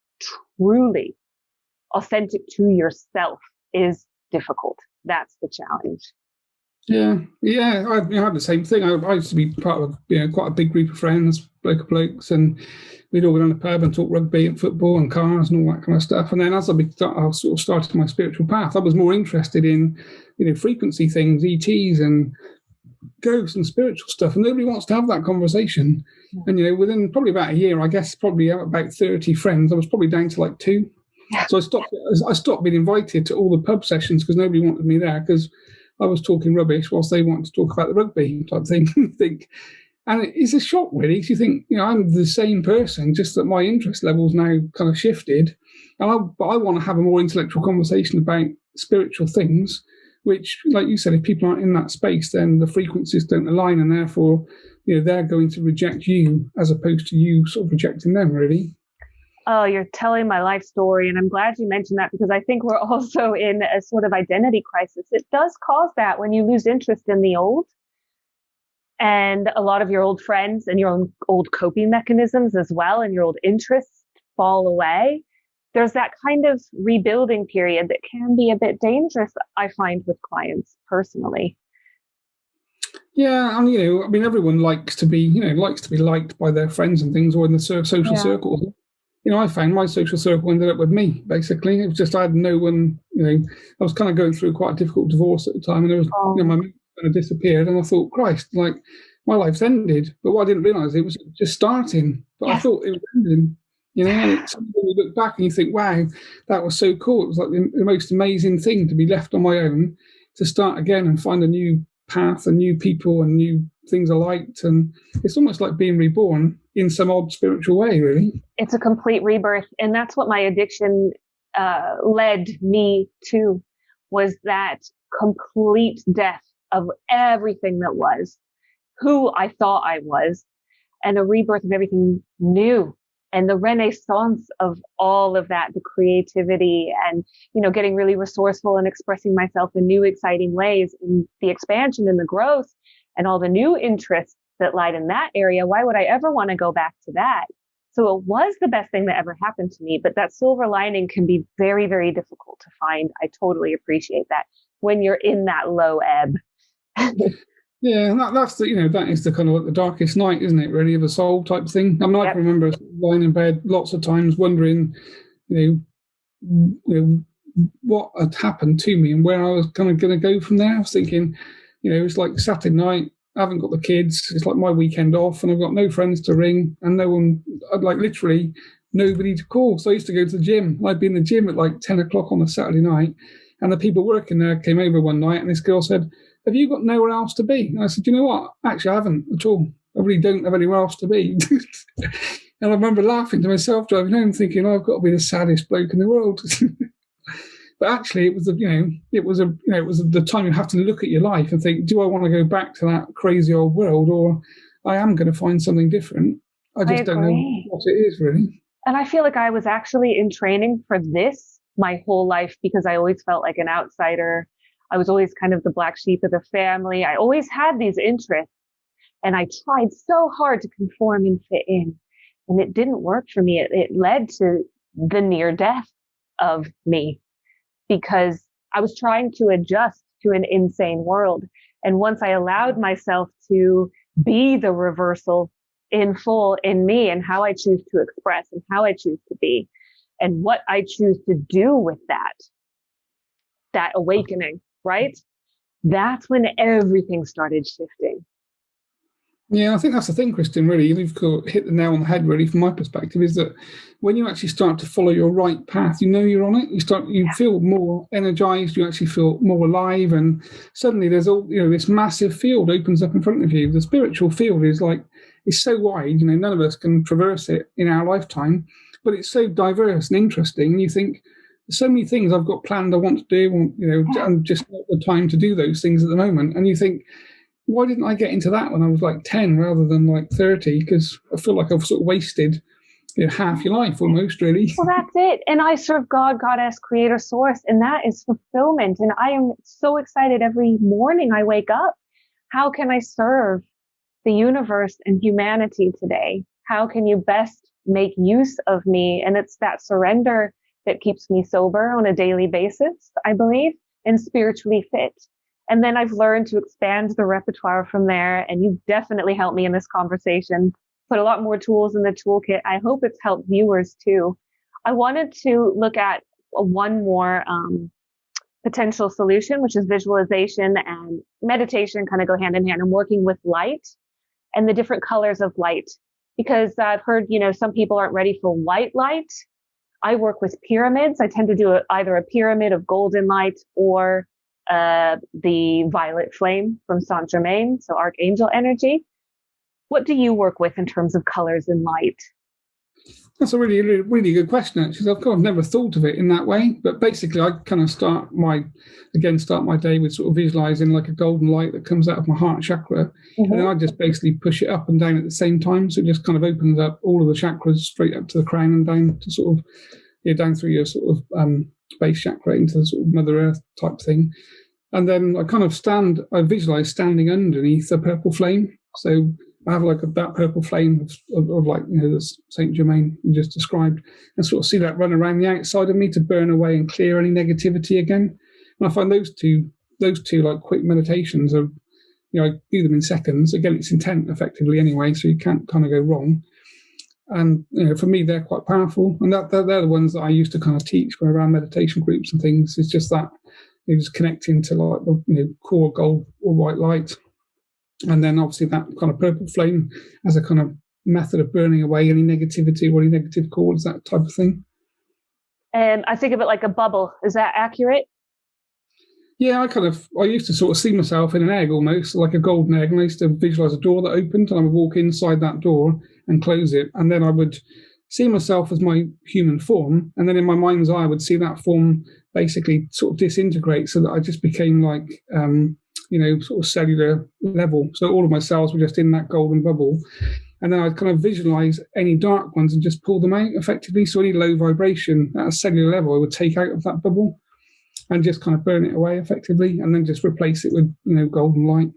truly authentic to yourself is difficult. That's the challenge. Yeah. I had the same thing. I used to be part of quite a big group of friends, blokes, and we'd all go down the pub and talk rugby and football and cars and all that kind of stuff. And then as I sort of started my spiritual path, I was more interested in, frequency things, ETs and ghosts and spiritual stuff, and nobody wants to have that conversation. And within probably about a year, I guess probably about 30 friends, I was probably down to like 2. So I stopped being invited to all the pub sessions because nobody wanted me there, because I was talking rubbish whilst they wanted to talk about the rugby type thing. And it's a shock, really, because you think, I'm the same person, just that my interest level's now kind of shifted. But I want to have a more intellectual conversation about spiritual things, which, like you said, if people aren't in that space, then the frequencies don't align, and therefore, they're going to reject you as opposed to you sort of rejecting them, really. Oh, you're telling my life story, and I'm glad you mentioned that, because I think we're also in a sort of identity crisis. It does cause that when you lose interest in the old, and a lot of your old friends and your own old coping mechanisms as well, and your old interests fall away. There's that kind of rebuilding period that can be a bit dangerous, I find, with clients personally. Yeah, and everyone likes to be liked by their friends and things, or in the social circles. I found my social circle ended up with me, basically. It was just I had no one, I was kind of going through quite a difficult divorce at the time, and there was, my mum kind of disappeared, and I thought, Christ, like, my life's ended. But what I didn't realise, it was just starting. But I thought it was ending, and it's when you look back and you think, wow, that was so cool. It was like the most amazing thing to be left on my own, to start again and find a new path and new people and new things I liked. And it's almost like being reborn in some odd spiritual way, really. It's a complete rebirth. And that's what my addiction led me to, was that complete death of everything that was, who I thought I was, and a rebirth of everything new. And the renaissance of all of that, the creativity and, getting really resourceful and expressing myself in new, exciting ways, and the expansion and the growth and all the new interests that lied in that area. Why would I ever want to go back to that? So it was the best thing that ever happened to me. But that silver lining can be very, very difficult to find. I totally appreciate that when you're in that low ebb. Yeah, that's that is the kind of like the darkest night, isn't it? Really, of a soul type thing. I mean, I can remember lying in bed lots of times wondering, what had happened to me and where I was kind of going to go from there. I was thinking, it's like Saturday night. I haven't got the kids. It's like my weekend off, and I've got no friends to ring and no one. I'd like literally nobody to call. So I used to go to the gym. I'd be in the gym at like 10 o'clock on a Saturday night, and the people working there came over one night, and this girl said, "Have you got nowhere else to be?" And I said, "You know what? Actually, I haven't at all. I really don't have anywhere else to be." And I remember laughing to myself driving home, thinking, "Oh, I've got to be the saddest bloke in the world." But actually, it was the time you have to look at your life and think, do I want to go back to that crazy old world, or I am going to find something different? I just don't know what it is, really. And I feel like I was actually in training for this my whole life, because I always felt like an outsider. I was always kind of the black sheep of the family. I always had these interests, and I tried so hard to conform and fit in, and it didn't work for me. It led to the near death of me, because I was trying to adjust to an insane world. And once I allowed myself to be the reversal in full in me, and how I choose to express and how I choose to be and what I choose to do with that awakening, right? That's when everything started shifting. Yeah, I think that's the thing, Kristin, really. You've hit the nail on the head, really, from my perspective, is that when you actually start to follow your right path, you know you're on it. You feel more energized, you actually feel more alive, and suddenly there's this massive field opens up in front of you. The spiritual field is so wide, none of us can traverse it in our lifetime, but it's so diverse and interesting. You think, there's so many things I've got planned I want to do, and just not the time to do those things at the moment. And you think, why didn't I get into that when I was 10 rather than 30? Because I feel like I've sort of wasted half your life almost, really. Well, that's it. And I serve God, Goddess, Creator, Source, and that is fulfillment. And I am so excited every morning I wake up. How can I serve the universe and humanity today? How can you best make use of me? And it's that surrender that keeps me sober on a daily basis, I believe, and spiritually fit. And then I've learned to expand the repertoire from there. And you've definitely helped me in this conversation, put a lot more tools in the toolkit. I hope it's helped viewers too. I wanted to look at one more potential solution, which is visualization and meditation kind of go hand in hand, and working with light and the different colors of light. Because I've heard, some people aren't ready for white light. I work with pyramids. I tend to do either a pyramid of golden light or the violet flame from Saint Germain, so archangel energy. What do you work with in terms of colors and light? That's a really, really, really good question, actually. I've never thought of it in that way, but basically I kind of start my day with sort of visualizing a golden light that comes out of my heart chakra, and then I just basically push it up and down at the same time, so it just kind of opens up all of the chakras straight up to the crown and down to sort of down through your sort of base chakra into the sort of Mother Earth type thing. And then I visualize standing underneath a purple flame. So I have that purple flame of the Saint Germain you just described, and sort of see that run around the outside of me to burn away and clear any negativity again. And I find those two quick meditations are, I do them in seconds. Again, it's intent effectively anyway, so you can't kind of go wrong. And for me, they're quite powerful, and they're the ones that I used to kind of teach when around meditation groups and things. It's just that just connecting to the core gold or white light, and then obviously that kind of purple flame as a kind of method of burning away any negativity or any negative cords, that type of thing. And I think of it like a bubble. Is that accurate? Yeah, I used to sort of see myself in an egg almost, like a golden egg, and I used to visualize a door that opened, and I would walk inside that door and close it, and then I would see myself as my human form, and then in my mind's eye I would see that form basically sort of disintegrate, so that I just became sort of cellular level. So all of my cells were just in that golden bubble, and then I'd kind of visualize any dark ones and just pull them out effectively. So any low vibration at a cellular level I would take out of that bubble and just kind of burn it away effectively, and then just replace it with golden light.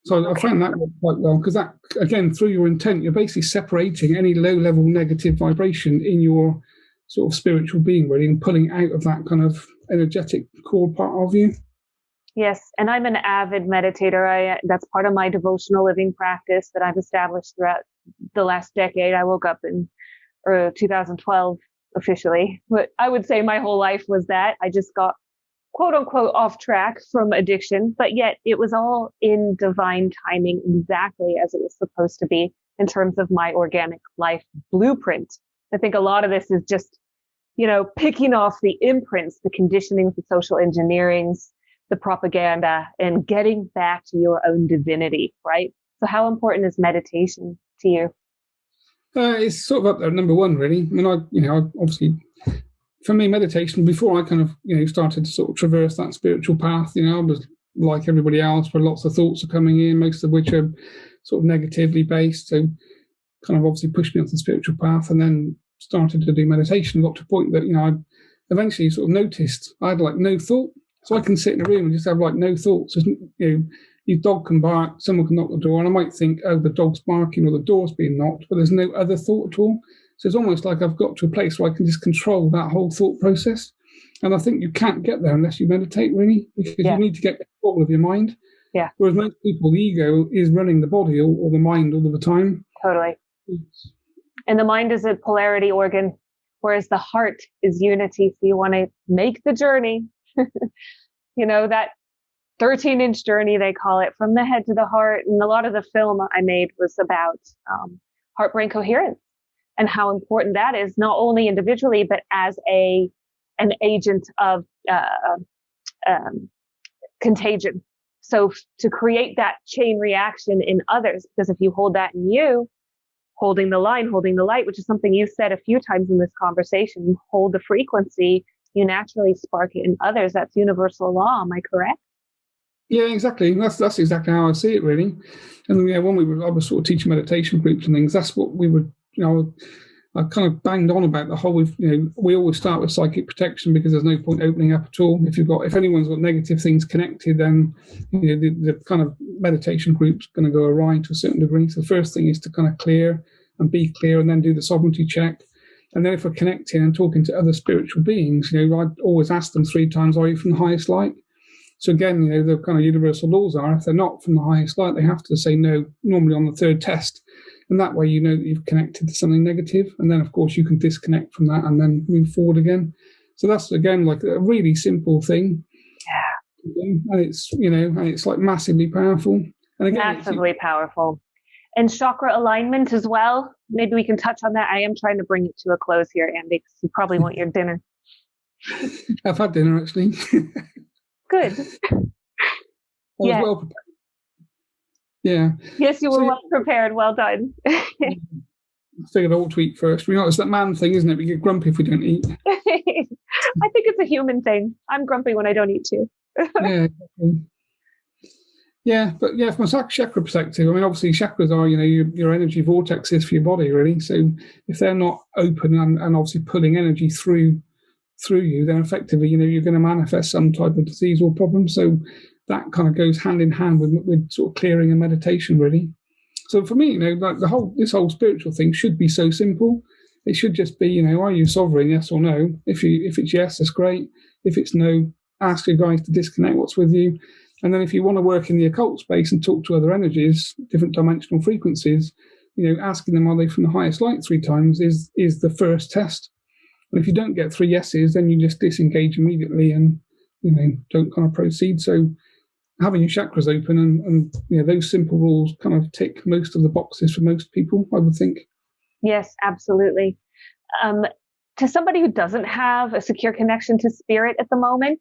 So I found that quite well, because that, again, through your intent, you're basically separating any low-level negative vibration in your sort of spiritual being, really, and pulling out of that kind of energetic core part of you. Yes, and I'm an avid meditator. That's part of my devotional living practice that I've established throughout the last decade. I woke up in 2012 officially, but I would say my whole life was that. I just got quote unquote off track from addiction, but yet it was all in divine timing, exactly as it was supposed to be in terms of my organic life blueprint. I think a lot of this is just, picking off the imprints, the conditionings, the social engineerings, the propaganda, and getting back to your own divinity, right? So how important is meditation to you? It's sort of up there, number one, really. I mean, I obviously, for me, meditation, before I kind of, started to sort of traverse that spiritual path, I was like everybody else, where lots of thoughts are coming in, most of which are sort of negatively based. So kind of obviously pushed me onto the spiritual path, and then started to do meditation. Got to a point that, I eventually sort of noticed I had no thought. So I can sit in a room and just have no thoughts. Your dog can bark, someone can knock the door, and I might think, oh, the dog's barking or the door's being knocked, but there's no other thought at all. So it's almost like I've got to a place where I can just control that whole thought process. And I think you can't get there unless you meditate, really, because you need to get control of your mind. Yeah. Whereas most people, the ego is running the body or the mind all of the time. Totally. And the mind is a polarity organ, whereas the heart is unity. So you want to make the journey. That 13-inch journey, they call it, from the head to the heart. And a lot of the film I made was about heart-brain coherence and how important that is, not only individually, but as an agent of contagion. So to create that chain reaction in others, because if you hold that in you, holding the line, holding the light, which is something you said a few times in this conversation, you hold the frequency, you naturally spark it in others. That's universal law. Am I correct? Yeah, exactly. That's exactly how I see it, really. And when I was sort of teaching meditation groups and things, that's what we would, I kind of banged on about the whole. We always start with psychic protection because there's no point opening up at all. If anyone's got negative things connected, then the kind of meditation group's going to go awry to a certain degree. So the first thing is to kind of clear and be clear, and then do the sovereignty check. And then if we're connecting and talking to other spiritual beings, I'd always ask them 3 times, are you from the highest light? So again, the kind of universal laws are, if they're not from the highest light, they have to say no, normally on the 3rd test. And that way that you've connected to something negative. And then, of course, you can disconnect from that and then move forward again. So that's, again, like a really simple thing. Yeah. And it's like massively powerful. And again, massively powerful. And chakra alignment as well. Maybe we can touch on that. I am trying to bring it to a close here, Andy, because you probably want your dinner. I've had dinner, actually. Good. I was well prepared. Yeah. Yes, you were well prepared. Well done. I figured I ought to eat first. It's that man thing, isn't it? We get grumpy if we don't eat. I think it's a human thing. I'm grumpy when I don't eat too. Yeah, exactly. Yeah, but from a chakra perspective, obviously chakras are, your energy vortexes for your body, really. So if they're not open and obviously pulling energy through you, then effectively, you're going to manifest some type of disease or problem. So that kind of goes hand in hand with sort of clearing and meditation, really. So for me, like this whole spiritual thing should be so simple. It should just be, are you sovereign, yes or no? If it's yes, that's great. If it's no, ask your guys to disconnect what's with you. And then if you want to work in the occult space and talk to other energies, different dimensional frequencies, asking them, are they from the highest light 3 times is the first test. And if you don't get 3 yeses, then you just disengage immediately and, don't kind of proceed. So having your chakras open and those simple rules kind of tick most of the boxes for most people, I would think. Yes, absolutely. To somebody who doesn't have a secure connection to spirit at the moment,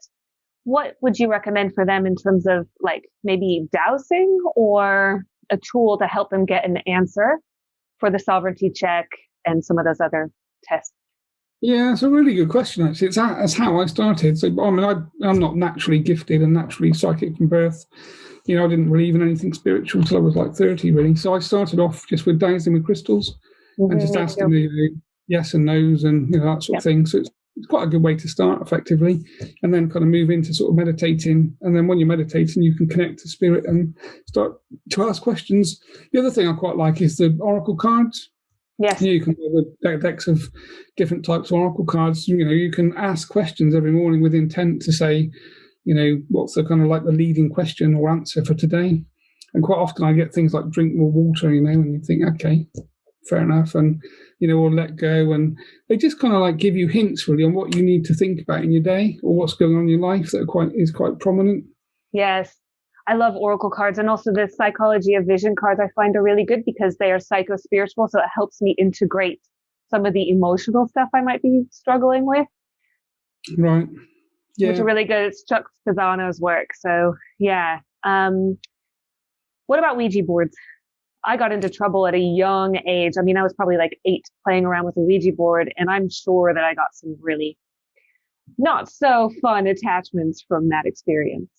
what would you recommend for them in terms of like maybe dowsing or a tool to help them get an answer for the sovereignty check and some of those other tests? Yeah, it's a really good question, actually. It's how I started. So, I'm not naturally gifted and naturally psychic from birth. I didn't believe in anything spiritual until I was like 30, really. So I started off just with dowsing with crystals and just asking the yes and no's and that sort of thing. So it's quite a good way to start, effectively, and then kind of move into sort of meditating. And then when you're meditating, you can connect to spirit and start to ask questions. The other thing I quite like is the oracle cards. Yes. You can have a decks of different types of oracle cards. You can ask questions every morning with intent to say, what's the kind of like the leading question or answer for today. And quite often I get things like drink more water, and you think, okay, fair enough. And, or let go. And they just kind of like give you hints really on what you need to think about in your day or what's going on in your life that is quite prominent. Yes. I love oracle cards, and also the psychology of vision cards I find are really good because they are psycho-spiritual, so it helps me integrate some of the emotional stuff I might be struggling with. Right. Yeah. Which are really good. It's Chuck Spezzano's work. So, yeah. What about Ouija boards? I got into trouble at a young age. I was probably like 8 playing around with a Ouija board, and I'm sure that I got some really not so fun attachments from that experience.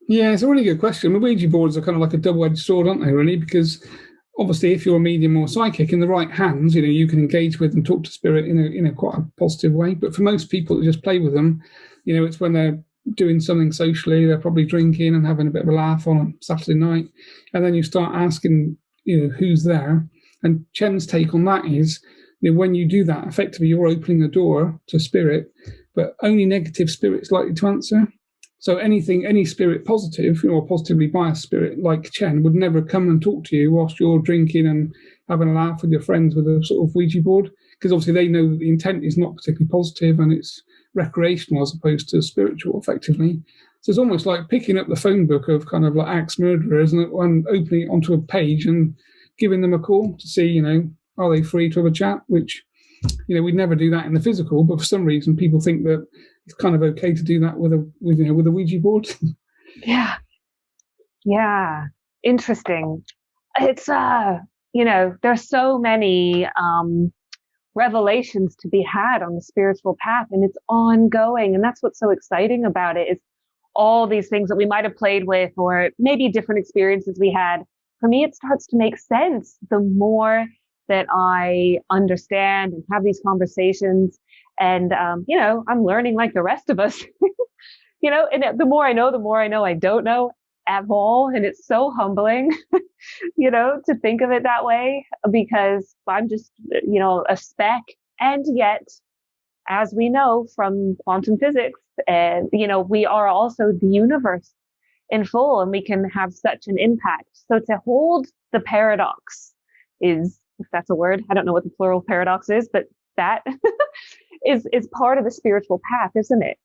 Yeah, it's a really good question. The Ouija boards are kind of like a double-edged sword, aren't they, really? Because obviously if you're a medium or psychic, in the right hands, you can engage with and talk to spirit in a quite a positive way. But for most people that just play with them, it's when they're doing something socially, they're probably drinking and having a bit of a laugh on a Saturday night. And then you start asking, who's there. And Chen's take on that is, when you do that, effectively you're opening a door to spirit, but only negative spirit's likely to answer. So any spirit positive, or positively biased spirit like Chen would never come and talk to you whilst you're drinking and having a laugh with your friends with a sort of Ouija board, because obviously they know that the intent is not particularly positive and it's recreational as opposed to spiritual, effectively. So it's almost like picking up the phone book of kind of like axe murderers and opening it onto a page and giving them a call to see, are they free to have a chat? Which, we'd never do that in the physical, but for some reason people think that it's kind of okay to do that with a Ouija board. Yeah. Interesting. It's there's so many revelations to be had on the spiritual path, and it's ongoing. And that's what's so exciting about it, is all these things that we might have played with, or maybe different experiences we had. For me, it starts to make sense the more that I understand and have these conversations. And, I'm learning like the rest of us, and the more I know I don't know at all. And it's so humbling, to think of it that way, because I'm just, a speck. And yet, as we know from quantum physics, and, we are also the universe in full, and we can have such an impact. So to hold the paradox is, if that's a word, I don't know what the plural paradox is, but that is part of the spiritual path, isn't it?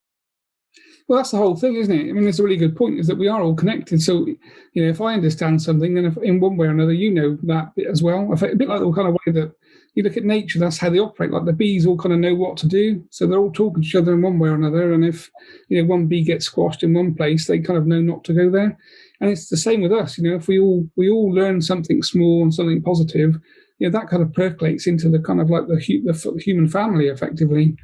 Well, that's the whole thing, isn't it? I mean, it's a really good point, is that we are all connected. So, if I understand something, then if, in one way or another, that bit as well. A bit like the kind of way that you look at nature, that's how they operate. Like the bees all kind of know what to do. So they're all talking to each other in one way or another. And if, one bee gets squashed in one place, they kind of know not to go there. And it's the same with us. If we all learn something small and something positive, that kind of percolates into the kind of like the human family, effectively.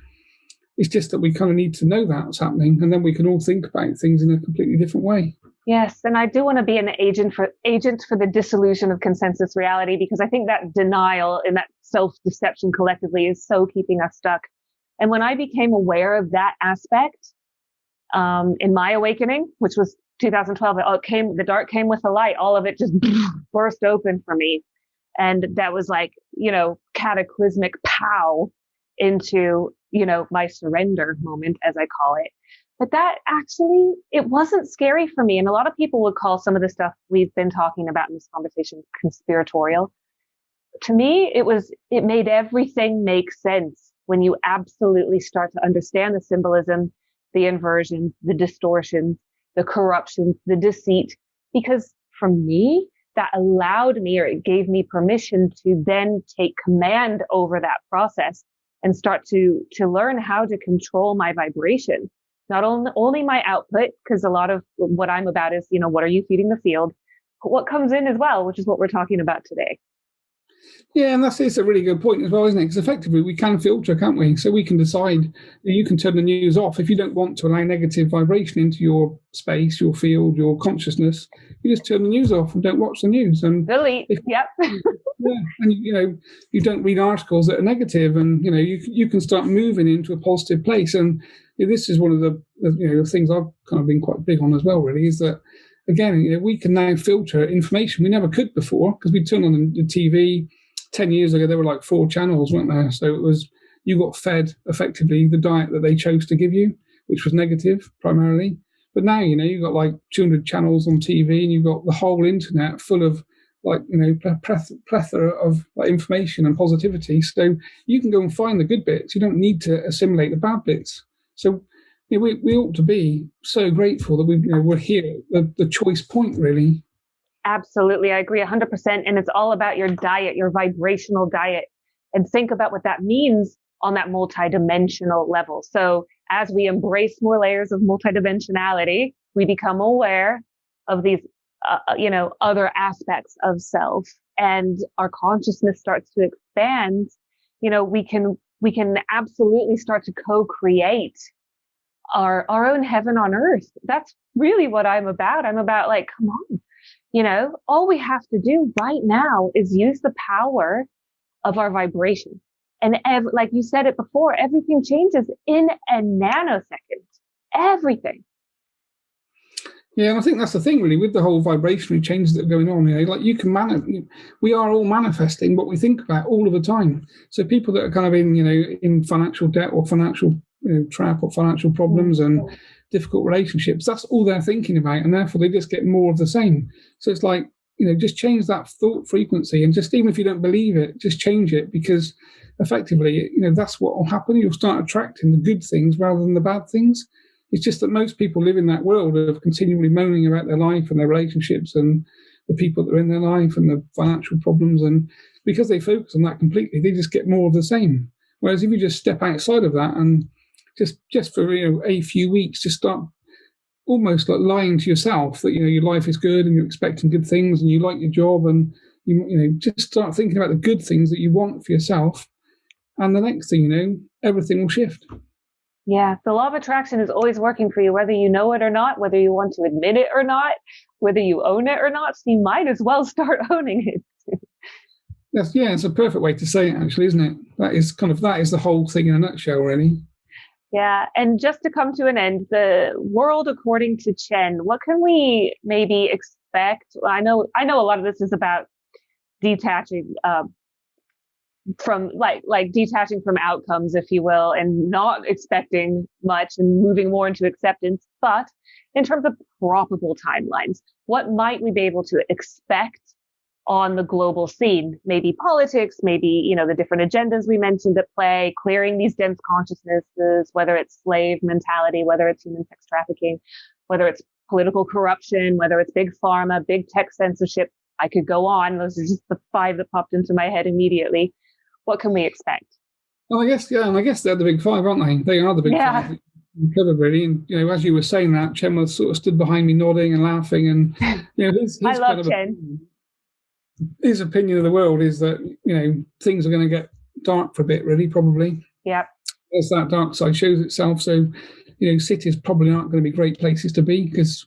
It's just that we kind of need to know that's happening, and then we can all think about things in a completely different way. Yes, and I do want to be an agent for the dissolution of consensus reality, because I think that denial and that self-deception collectively is so keeping us stuck. And when I became aware of that aspect in my awakening, which was 2012, the dark came with the light. All of it just burst open for me, and that was like, cataclysmic pow into my surrender moment, as I call it. But that actually, it wasn't scary for me. And a lot of people would call some of the stuff we've been talking about in this conversation conspiratorial. To me, it made everything make sense when you absolutely start to understand the symbolism, the inversions, the distortions, the corruptions, the deceit. Because for me, that allowed me, or it gave me permission to then take command over that process and start to learn how to control my vibration. Not only my output, because a lot of what I'm about is, what are you feeding the field, but what comes in as well, which is what we're talking about today. Yeah, and it's a really good point as well, isn't it? Because effectively we can filter, can't we? So we can decide, you can turn the news off. If you don't want to allow negative vibration into your space, your field, your consciousness, you just turn the news off and don't watch the news. And delete. Yep. Yeah, and you don't read articles that are negative, and you can start moving into a positive place. And this is one of the things I've kind of been quite big on as well. Really, is that again, we can now filter information we never could before, because we'd turn on the TV. 10 years ago, there were like 4 channels, weren't there? So it was, you got fed effectively the diet that they chose to give you, which was negative primarily. But now, you've got like 200 channels on TV, and you've got the whole internet full of like, plethora of like, information and positivity. So you can go and find the good bits. You don't need to assimilate the bad bits. So we ought to be so grateful that we're here at the choice point, really. Absolutely. I agree 100%. And it's all about your diet, your vibrational diet, and think about what that means on that multidimensional level. So as we embrace more layers of multidimensionality, we become aware of these, other aspects of self, and our consciousness starts to expand. We can absolutely start to co-create our own heaven on earth. That's really what I'm about. I'm about like, come on. All we have to do right now is use the power of our vibration. And like you said it before, everything changes in a nanosecond. Everything. Yeah, and I think that's the thing, really, with the whole vibrationary changes that are going on. Like we are all manifesting what we think about all of the time. So people that are kind of in financial debt or financial trap or financial problems and difficult relationships, that's all they're thinking about, and therefore they just get more of the same. So it's like, just change that thought frequency, and just, even if you don't believe it, just change it, because effectively, that's what will happen. You'll start attracting the good things rather than the bad things. It's just that most people live in that world of continually moaning about their life and their relationships and the people that are in their life and the financial problems. And because they focus on that completely, they just get more of the same. Whereas if you just step outside of that and just for a few weeks, just start almost like lying to yourself that your life is good and you're expecting good things and you like your job, and just start thinking about the good things that you want for yourself, and the next thing you know, everything will shift. Yeah, the law of attraction is always working for you, whether you know it or not, whether you want to admit it or not, whether you own it or not. So you might as well start owning it. It's a perfect way to say it, actually, isn't it? That is the whole thing in a nutshell, really. Yeah, and just to come to an end, the world according to Chen, what can we maybe expect? I know a lot of this is about detaching from detaching from outcomes, if you will, and not expecting much and moving more into acceptance. But in terms of probable timelines, what might we be able to expect on the global scene? Maybe politics, maybe, the different agendas we mentioned at play, clearing these dense consciousnesses, whether it's slave mentality, whether it's human sex trafficking, whether it's political corruption, whether it's big pharma, big tech censorship. I could go on. Those are just the 5 that popped into my head immediately. What can we expect? Well, I guess they're the big 5, aren't they? They are the big 5 that you covered, really. And, as you were saying that, Chen was sort of stood behind me nodding and laughing. And, his I love Chen. His opinion of the world is that, things are going to get dark for a bit, really, probably. Yeah. As that dark side shows itself. So, cities probably aren't going to be great places to be because,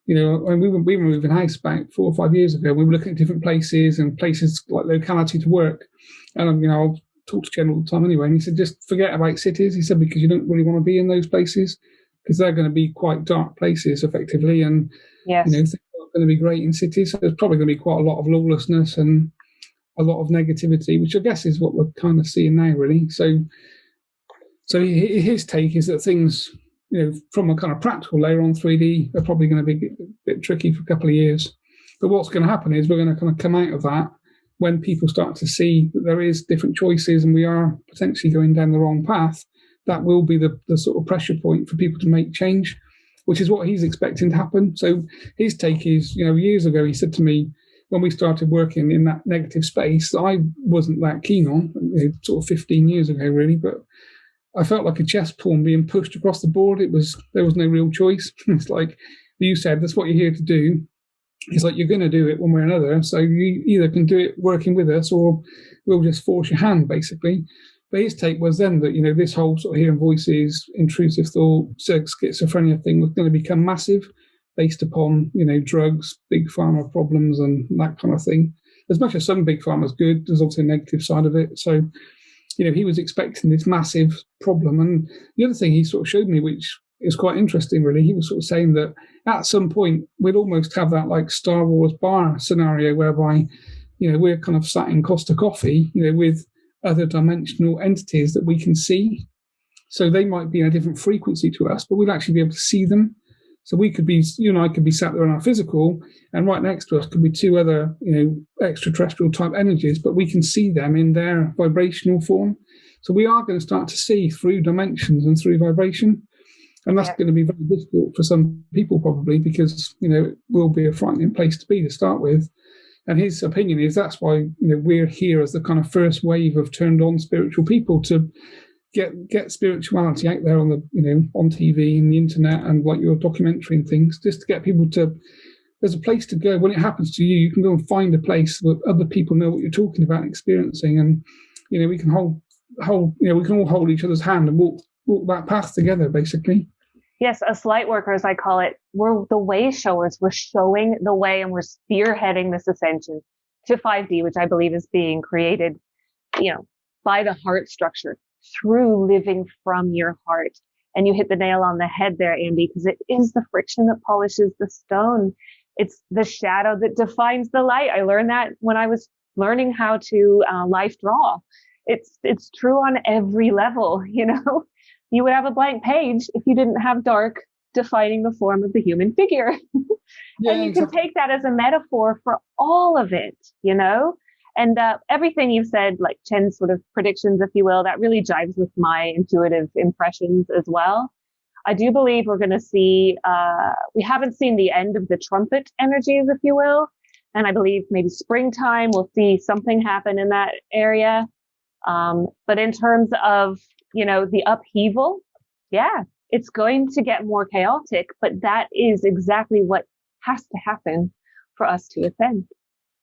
when we were moving house back 4 or 5 years ago, we were looking at different places and places like locality to work. And, I'll talk to Chen all the time anyway. And he said, just forget about cities. He said, because you don't really want to be in those places because they're going to be quite dark places effectively. And, yes. Things aren't going to be great in cities. So there's probably going to be quite a lot of lawlessness and a lot of negativity, which I guess is what we're kind of seeing now, really. So his take is that things, from a kind of practical layer on 3D, are probably going to be a bit tricky for a couple of years. But what's going to happen is we're going to kind of come out of that when people start to see that there is different choices and we are potentially going down the wrong path. That will be the sort of pressure point for people to make change, which is what he's expecting to happen. So his take is, years ago, he said to me, when we started working in that negative space, that I wasn't that keen on, sort of 15 years ago, really, but I felt like a chess pawn being pushed across the board. There was no real choice. It's like you said, that's what you're here to do. It's like you're going to do it one way or another. So you either can do it working with us or we'll just force your hand, basically. But his take was then that, this whole sort of hearing voices, intrusive thought, schizophrenia thing was going to become massive based upon, drugs, big pharma problems and that kind of thing. As much as some big pharma is good, there's also a negative side of it. So, he was expecting this massive problem. And the other thing he sort of showed me, which is quite interesting, really, he was sort of saying that at some point we'd almost have that like Star Wars bar scenario whereby, we're kind of sat in Costa Coffee, with other dimensional entities that we can see. So they might be in a different frequency to us, but we'd actually be able to see them. So we could be, you and I could be sat there in our physical, and right next to us could be 2 other, extraterrestrial type energies, but we can see them in their vibrational form. So we are going to start to see through dimensions and through vibration. And that's going to be very difficult for some people probably because, it will be a frightening place to be to start with. And his opinion is that's why, we're here as the kind of first wave of turned on spiritual people to get spirituality out there on the, on TV and the internet and like your documentary and things, just to get people to, there's a place to go. When it happens to you, you can go and find a place where other people know what you're talking about and experiencing. And, we can we can all hold each other's hand and walk that path together, basically. Yes, as light workers, I call it, we're the way showers. We're showing the way and we're spearheading this ascension to 5D, which I believe is being created, by the heart structure through living from your heart. And you hit the nail on the head there, Andy, because it is the friction that polishes the stone. It's the shadow that defines the light. I learned that when I was learning how to life draw. It's true on every level, You would have a blank page if you didn't have dark defining the form of the human figure. Yeah, and you can take that as a metaphor for all of it, And everything you've said, like Chen's sort of predictions, if you will, that really jives with my intuitive impressions as well. I do believe we're going to see, we haven't seen the end of the trumpet energies, if you will. And I believe maybe springtime we'll see something happen in that area. But in terms of, the upheaval, yeah, it's going to get more chaotic, but that is exactly what has to happen for us to ascend.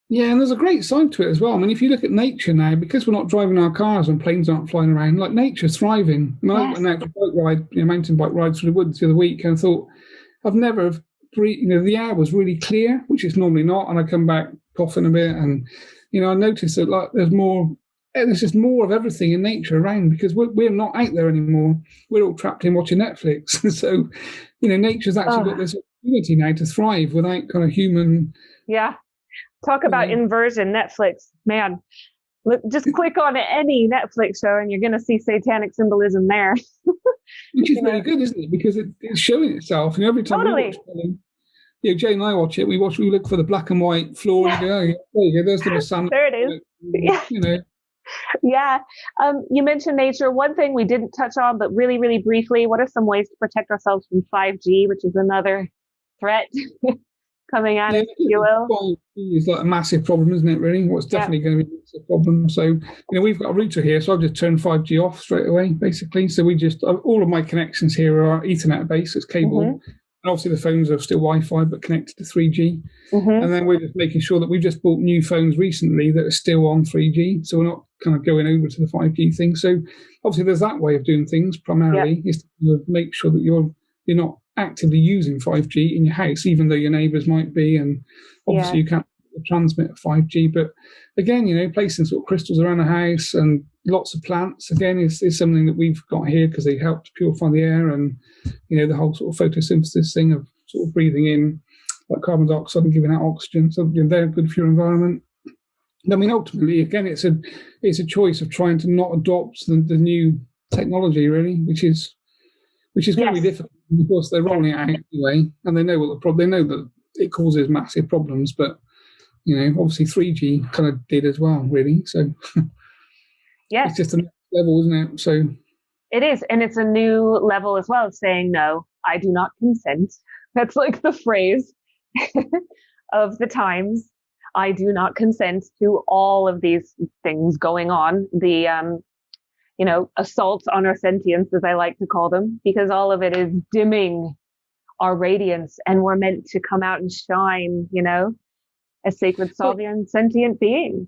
Yeah, and there's a great side to it as well. I mean, if you look at nature now, because we're not driving our cars and planes aren't flying around, like nature's thriving. I mean, I went out for a bike ride, mountain bike ride through the woods the other week, and I thought, I've never, the air was really clear, which it's normally not, and I come back coughing a bit, and I noticed that like there's just more of everything in nature around because we're not out there anymore. We're all trapped in watching Netflix. So, nature's actually got this opportunity now to thrive without kind of human. Yeah. Talk about inversion, Netflix. Man, just click on any Netflix show and you're going to see satanic symbolism there. Which is really good, isn't it? Because it's showing itself. And every time we watch, Jane and I watch it, we look for the black and white floor and go, oh, yeah, there you go, there's the sun. There it is. Yeah. You mentioned nature. One thing we didn't touch on, but really, really briefly, what are some ways to protect ourselves from 5G, which is another threat coming at us, if you will? 5G is like a massive problem, isn't it, really? Well, it's definitely going to be a massive problem. So, we've got a router here, so I've just turned 5G off straight away, basically. So all of my connections here are Ethernet based, it's cable. Mm-hmm. And obviously the phones are still Wi-Fi, but connected to 3G. Mm-hmm. And then we're just making sure that we've just bought new phones recently that are still on 3G. So we're not kind of going over to the 5G thing. So obviously there's that way of doing things primarily, is to make sure that you're not actively using 5G in your house, even though your neighbours might be. And obviously you can't transmit 5G. But again, placing sort of crystals around the house and lots of plants, again, is something that we've got here because they help to purify the air and, the whole sort of photosynthesis thing of sort of breathing in like carbon dioxide and giving out oxygen. So they're good for your environment. I mean, ultimately, again, it's a choice of trying to not adopt the new technology, really, which is going to be difficult. Of course, they're rolling it out anyway, and they know what the problem. They know that it causes massive problems, but obviously 3G kind of did as well, really. So it's just a next level, isn't it? So it is, and it's a new level as well, saying no, I do not consent. That's like the phrase of the times. I do not consent to all of these things going on. The assaults on our sentience, as I like to call them, because all of it is dimming our radiance, and we're meant to come out and shine, as sacred, sovereign, sentient beings.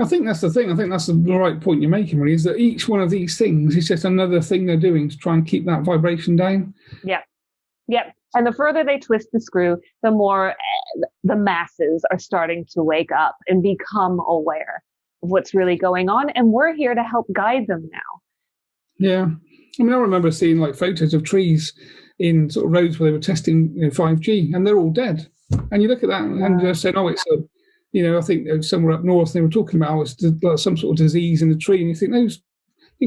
I think that's the thing. I think that's the right point you're making, really, is that each one of these things is just another thing they're doing to try and keep that vibration down. Yeah. Yep. And the further they twist the screw, the more the masses are starting to wake up and become aware of what's really going on. And we're here to help guide them now. Yeah. I mean, I remember seeing like photos of trees in sort of roads where they were testing 5G, and they're all dead. And you look at that and just say, oh, it's a, I think somewhere up north they were talking about it's some sort of disease in the tree, and you think those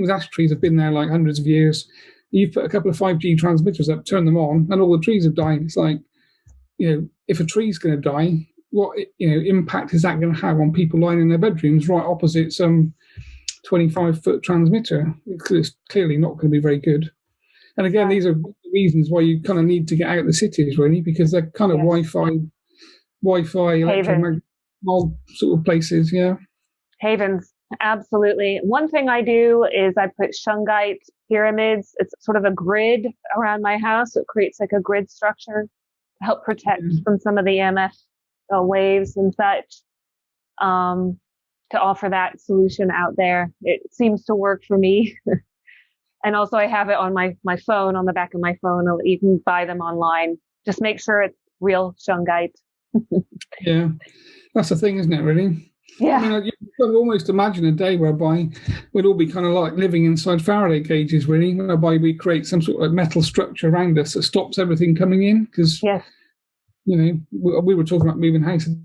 ash trees have been there like hundreds of years. You've put a couple of 5G transmitters up, turn them on, and all the trees have died. It's like, if a tree's going to die, what impact is that going to have on people lying in their bedrooms right opposite some 25-foot transmitter? It's clearly not going to be very good. And again, these are reasons why you kind of need to get out of the cities, really, because they're kind of Wi-Fi, electromagnetic sort of places, Havens, absolutely. One thing I do is I put shungite pyramids. It's sort of a grid around my house. It creates like a grid structure to help protect from some of the EMF waves and such, to offer that solution out there. It seems to work for me. And also I have it on my phone, on the back of my phone. You can buy them online. Just make sure it's real shungite. Yeah, that's the thing, isn't it, really? Yeah. I mean, you can almost imagine a day whereby we'd all be kind of like living inside Faraday cages, really, whereby we create some sort of metal structure around us that stops everything coming in. Because, we were talking about moving house a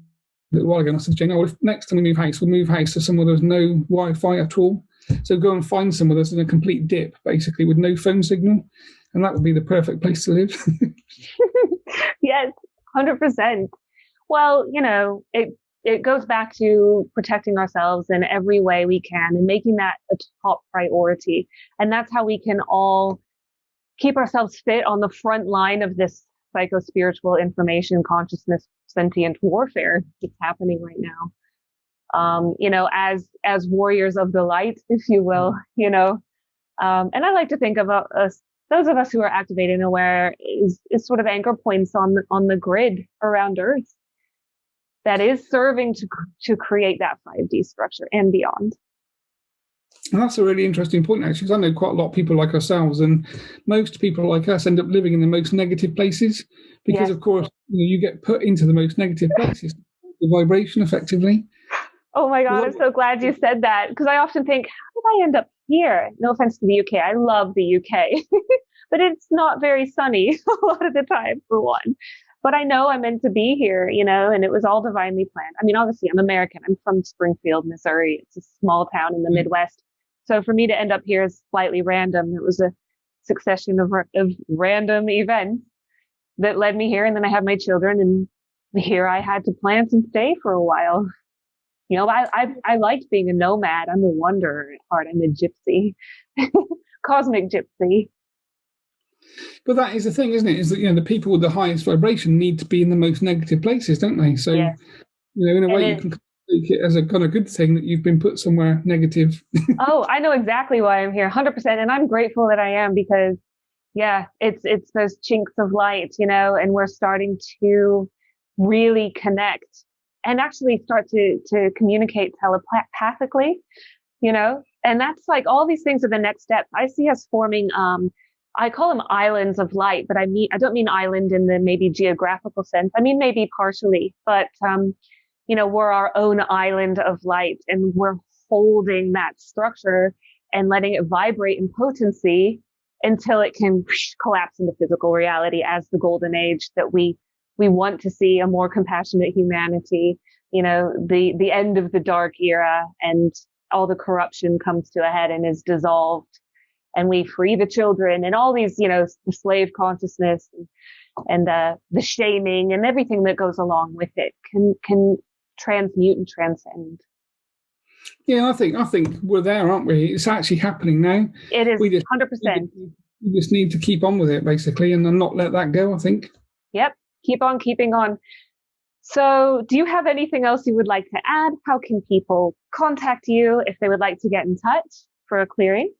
little while ago, and I said, Jane, if next time we move house, we'll move house to somewhere there's no Wi-Fi at all. So go and find somewhere that's in a complete dip, basically, with no phone signal. And that would be the perfect place to live. Yes, 100%. Well, it goes back to protecting ourselves in every way we can and making that a top priority. And that's how we can all keep ourselves fit on the front line of this psycho-spiritual information consciousness sentient warfare that's happening right now. As warriors of the light, if you will, and I like to think of us, those of us who are activated and aware, is sort of anchor points on the grid around Earth that is serving to create that 5D structure and beyond. And that's a really interesting point, actually, because I know quite a lot of people like ourselves, and most people like us end up living in the most negative places because, of course, you get put into the most negative places, the vibration effectively. Oh my God, I'm so glad you said that, because I often think, how did I end up here? No offense to the UK. I love the UK, but it's not very sunny a lot of the time, for one. But I know I'm meant to be here, and it was all divinely planned. I mean, obviously, I'm American. I'm from Springfield, Missouri. It's a small town in the Midwest. So for me to end up here is slightly random. It was a succession of random events that led me here. And then I had my children, and here I had to plant and stay for a while. I liked being a nomad. I'm a wanderer at heart. I'm a gypsy, cosmic gypsy. But that is the thing, isn't it? Is that, the people with the highest vibration need to be in the most negative places, don't they? So, yes. In a way, you can take it as a kind of good thing that you've been put somewhere negative. Oh, I know exactly why I'm here, 100%. And I'm grateful that I am, because, it's those chinks of light, and we're starting to really connect and actually start to communicate telepathically, and that's like, all these things are the next step. I see us forming, I call them islands of light, but I don't mean island in the maybe geographical sense. I mean, maybe partially, but, we're our own island of light, and we're holding that structure and letting it vibrate in potency until it can collapse into physical reality as the golden age that we want to see, a more compassionate humanity, the end of the dark era, and all the corruption comes to a head and is dissolved, and we free the children, and all these, the slave consciousness and the shaming and everything that goes along with it can transmute and transcend. Yeah, I think we're there, aren't we? It's actually happening now. It is 100%. We just need to keep on with it, basically, and then not let that go, I think. Yep. Keep on keeping on. So do you have anything else you would like to add? How can people contact you if they would like to get in touch for a clearing?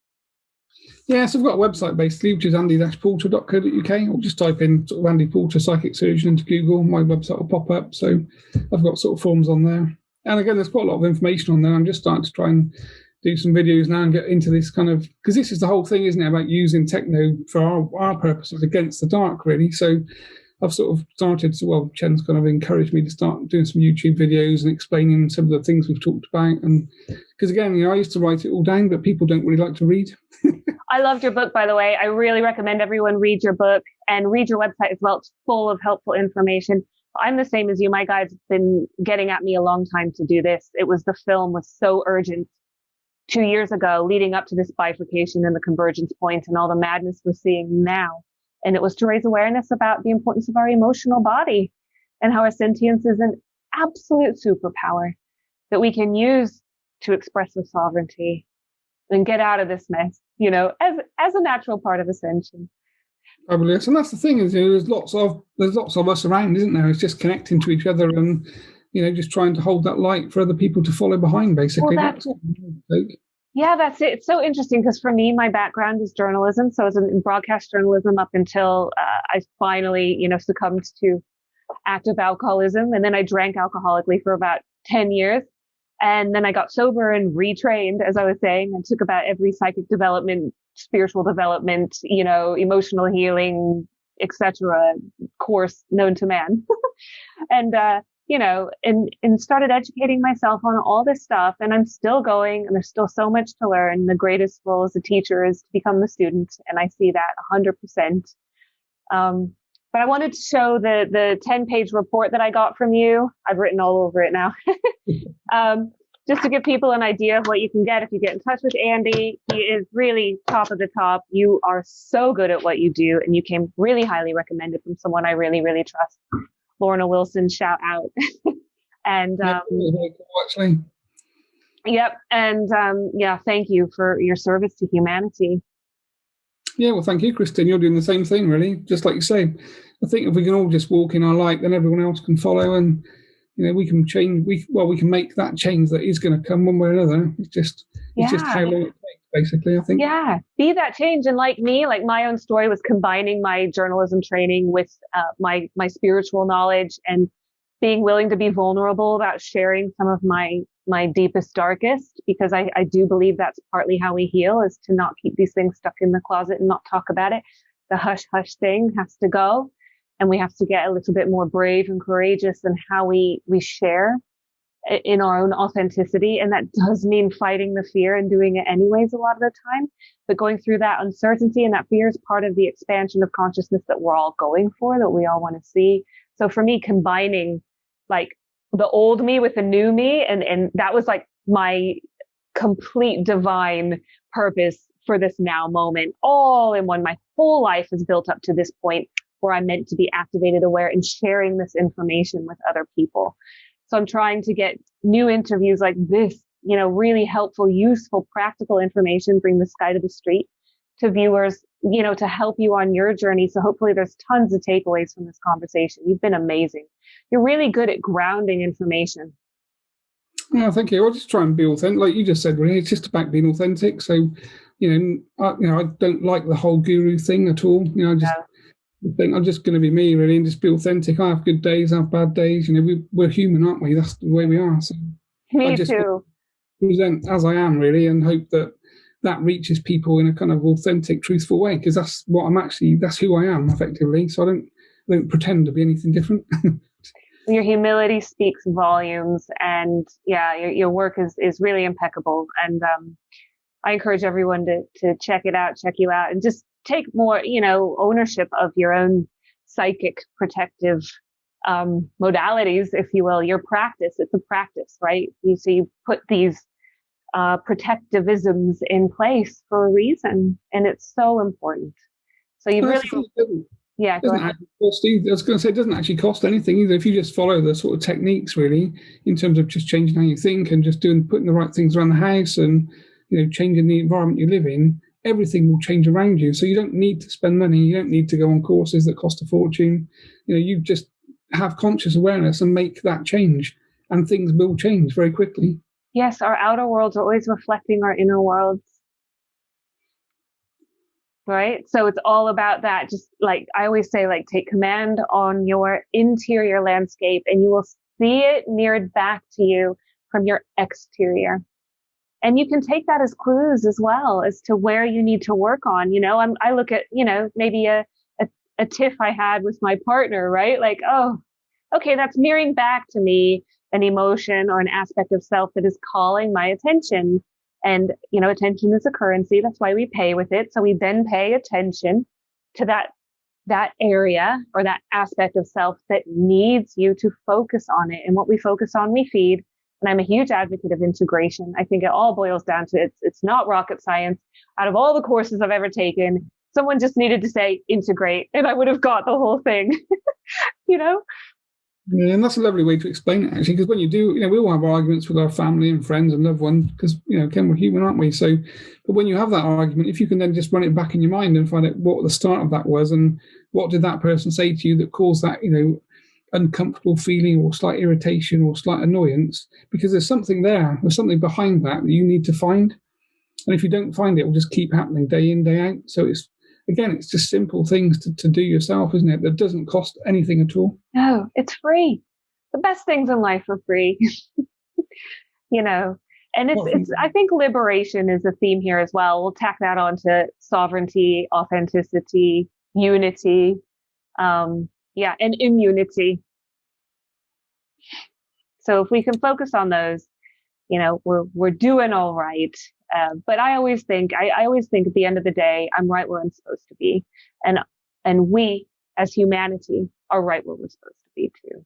Yeah, so I've got a website basically, which is andy-porter.co.uk, or just type in sort of Andy Porter Psychic Surgeon into Google. My website will pop up. So I've got sort of forms on there. And again, there's quite a lot of information on there. I'm just starting to try and do some videos now and get into this kind of, because this is the whole thing, isn't it, about using techno for our purposes against the dark, really. So I've sort of started, Chen's kind of encouraged me to start doing some YouTube videos and explaining some of the things we've talked about. And because again, I used to write it all down, but people don't really like to read. I loved your book, by the way. I really recommend everyone read your book and read your website as well. It's full of helpful information. I'm the same as you. My guides have been getting at me a long time to do this. The film was so urgent 2 years ago, leading up to this bifurcation and the convergence point and all the madness we're seeing now. And it was to raise awareness about the importance of our emotional body and how our sentience is an absolute superpower that we can use to express our sovereignty and get out of this mess, as a natural part of ascension. Fabulous. And that's the thing, is there's lots of us around, isn't there? It's just connecting to each other and, just trying to hold that light for other people to follow behind, basically. Well, that's it. It's so interesting because for me, my background is journalism. So I was in broadcast journalism up until I finally, succumbed to active alcoholism. And then I drank alcoholically for about 10 years. And then I got sober and retrained, as I was saying. I took about every psychic development, spiritual development, emotional healing, etc. course known to man. And, and started educating myself on all this stuff. And I'm still going, and there's still so much to learn. The greatest role as a teacher is to become the student. And I see that 100%. But I wanted to show the 10-page report that I got from you. I've written all over it now. Just to give people an idea of what you can get if you get in touch with Andy. He is really top of the top. You are so good at what you do, and you came really highly recommended from someone I really, really trust. Lorna Wilson, shout out. And actually. Yep. And thank you for your service to humanity. Yeah, well, thank you, Kristin. You're doing the same thing, really. Just like you say, I think if we can all just walk in our light, then everyone else can follow, and we can change. We can make that change that is going to come one way or another. It's just how long it takes, basically. I think. Yeah, be that change. And like me, like my own story was combining my journalism training with my spiritual knowledge, and being willing to be vulnerable about sharing some of my deepest, darkest, because I do believe that's partly how we heal, is to not keep these things stuck in the closet and not talk about it. The hush hush thing has to go, and we have to get a little bit more brave and courageous in how we share in our own authenticity. And that does mean fighting the fear and doing it anyways a lot of the time. But going through that uncertainty and that fear is part of the expansion of consciousness that we're all going for, that we all want to see. So for me, combining like the old me with the new me, and that was like my complete divine purpose for this now moment, all in one. My whole life is built up to this point where I'm meant to be activated, aware, and sharing this information with other people. So I'm trying to get new interviews like this, really helpful, useful, practical information, bring the sky to the street to viewers, to help you on your journey. So hopefully there's tons of takeaways from this conversation. You've been amazing. You're really good at grounding information. Yeah, thank you. I'll just try and be authentic. Like you just said, really, it's just about being authentic. So, I don't like the whole guru thing at all. I think I'm just going to be me, really, and just be authentic. I have good days, I have bad days. We're human, aren't we? That's the way we are. So me I just too. Present as I am, really, and hope that reaches people in a kind of authentic, truthful way, because that's who I am, effectively. So I don't pretend to be anything different. Your humility speaks volumes, and your work is really impeccable. And I encourage everyone to check it out, check you out, and just take more, ownership of your own psychic protective modalities, if you will. Your practice, it's a practice, right? So you put these protectivisms in place for a reason, and it's so important. So you really, go ahead. I was going to say, it doesn't actually cost anything either. If you just follow the sort of techniques, really, in terms of just changing how you think and just putting the right things around the house and changing the environment you live in, everything will change around you. So you don't need to spend money. You don't need to go on courses that cost a fortune. You just have conscious awareness and make that change, and things will change very quickly. Yes, our outer worlds are always reflecting our inner worlds. Right? So it's all about that. Just like I always say, like, take command on your interior landscape, and you will see it mirrored back to you from your exterior. And you can take that as clues as well as to where you need to work on. I look at, maybe a tiff I had with my partner, right? Like, oh, okay, that's mirroring back to me an emotion or an aspect of self that is calling my attention. And, attention is a currency. That's why we pay with it. So we then pay attention to that area or that aspect of self that needs you to focus on it. And what we focus on, we feed. And I'm a huge advocate of integration. I think it all boils down to it's not rocket science. Out of all the courses I've ever taken, someone just needed to say integrate, and I would have got the whole thing. Yeah, and that's a lovely way to explain it, actually, because when you do, we all have arguments with our family and friends and loved ones, because, again, we're human, aren't we? So, but when you have that argument, if you can then just run it back in your mind and find out what the start of that was and what did that person say to you that caused that, uncomfortable feeling or slight irritation or slight annoyance, because there's something behind that you need to find. And if you don't find it, it will just keep happening day in, day out. So it's just simple things to do yourself, isn't it? That doesn't cost anything at all. No, it's free. The best things in life are free. And it's I think liberation is a theme here as well. We'll tack that on to sovereignty, authenticity, unity, and immunity. So if we can focus on those, we're doing all right. But I always think at the end of the day, I'm right where I'm supposed to be. And we as humanity are right where we're supposed to be too.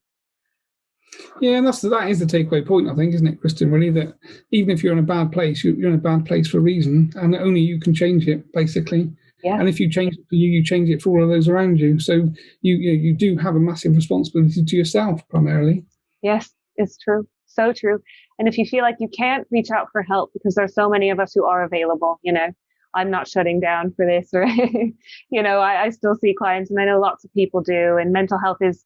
Yeah, and that is the takeaway point, I think, isn't it, Kristin, really, that even if you're in a bad place, you're in a bad place for a reason, and only you can change it, basically. Yeah. And if you change it for you, you change it for all of those around you. So you do have a massive responsibility to yourself, primarily. Yes, it's true. So true. And if you feel like you can't reach out for help, because there's so many of us who are available, I'm not shutting down for this, or, I still see clients, and I know lots of people do, and mental health is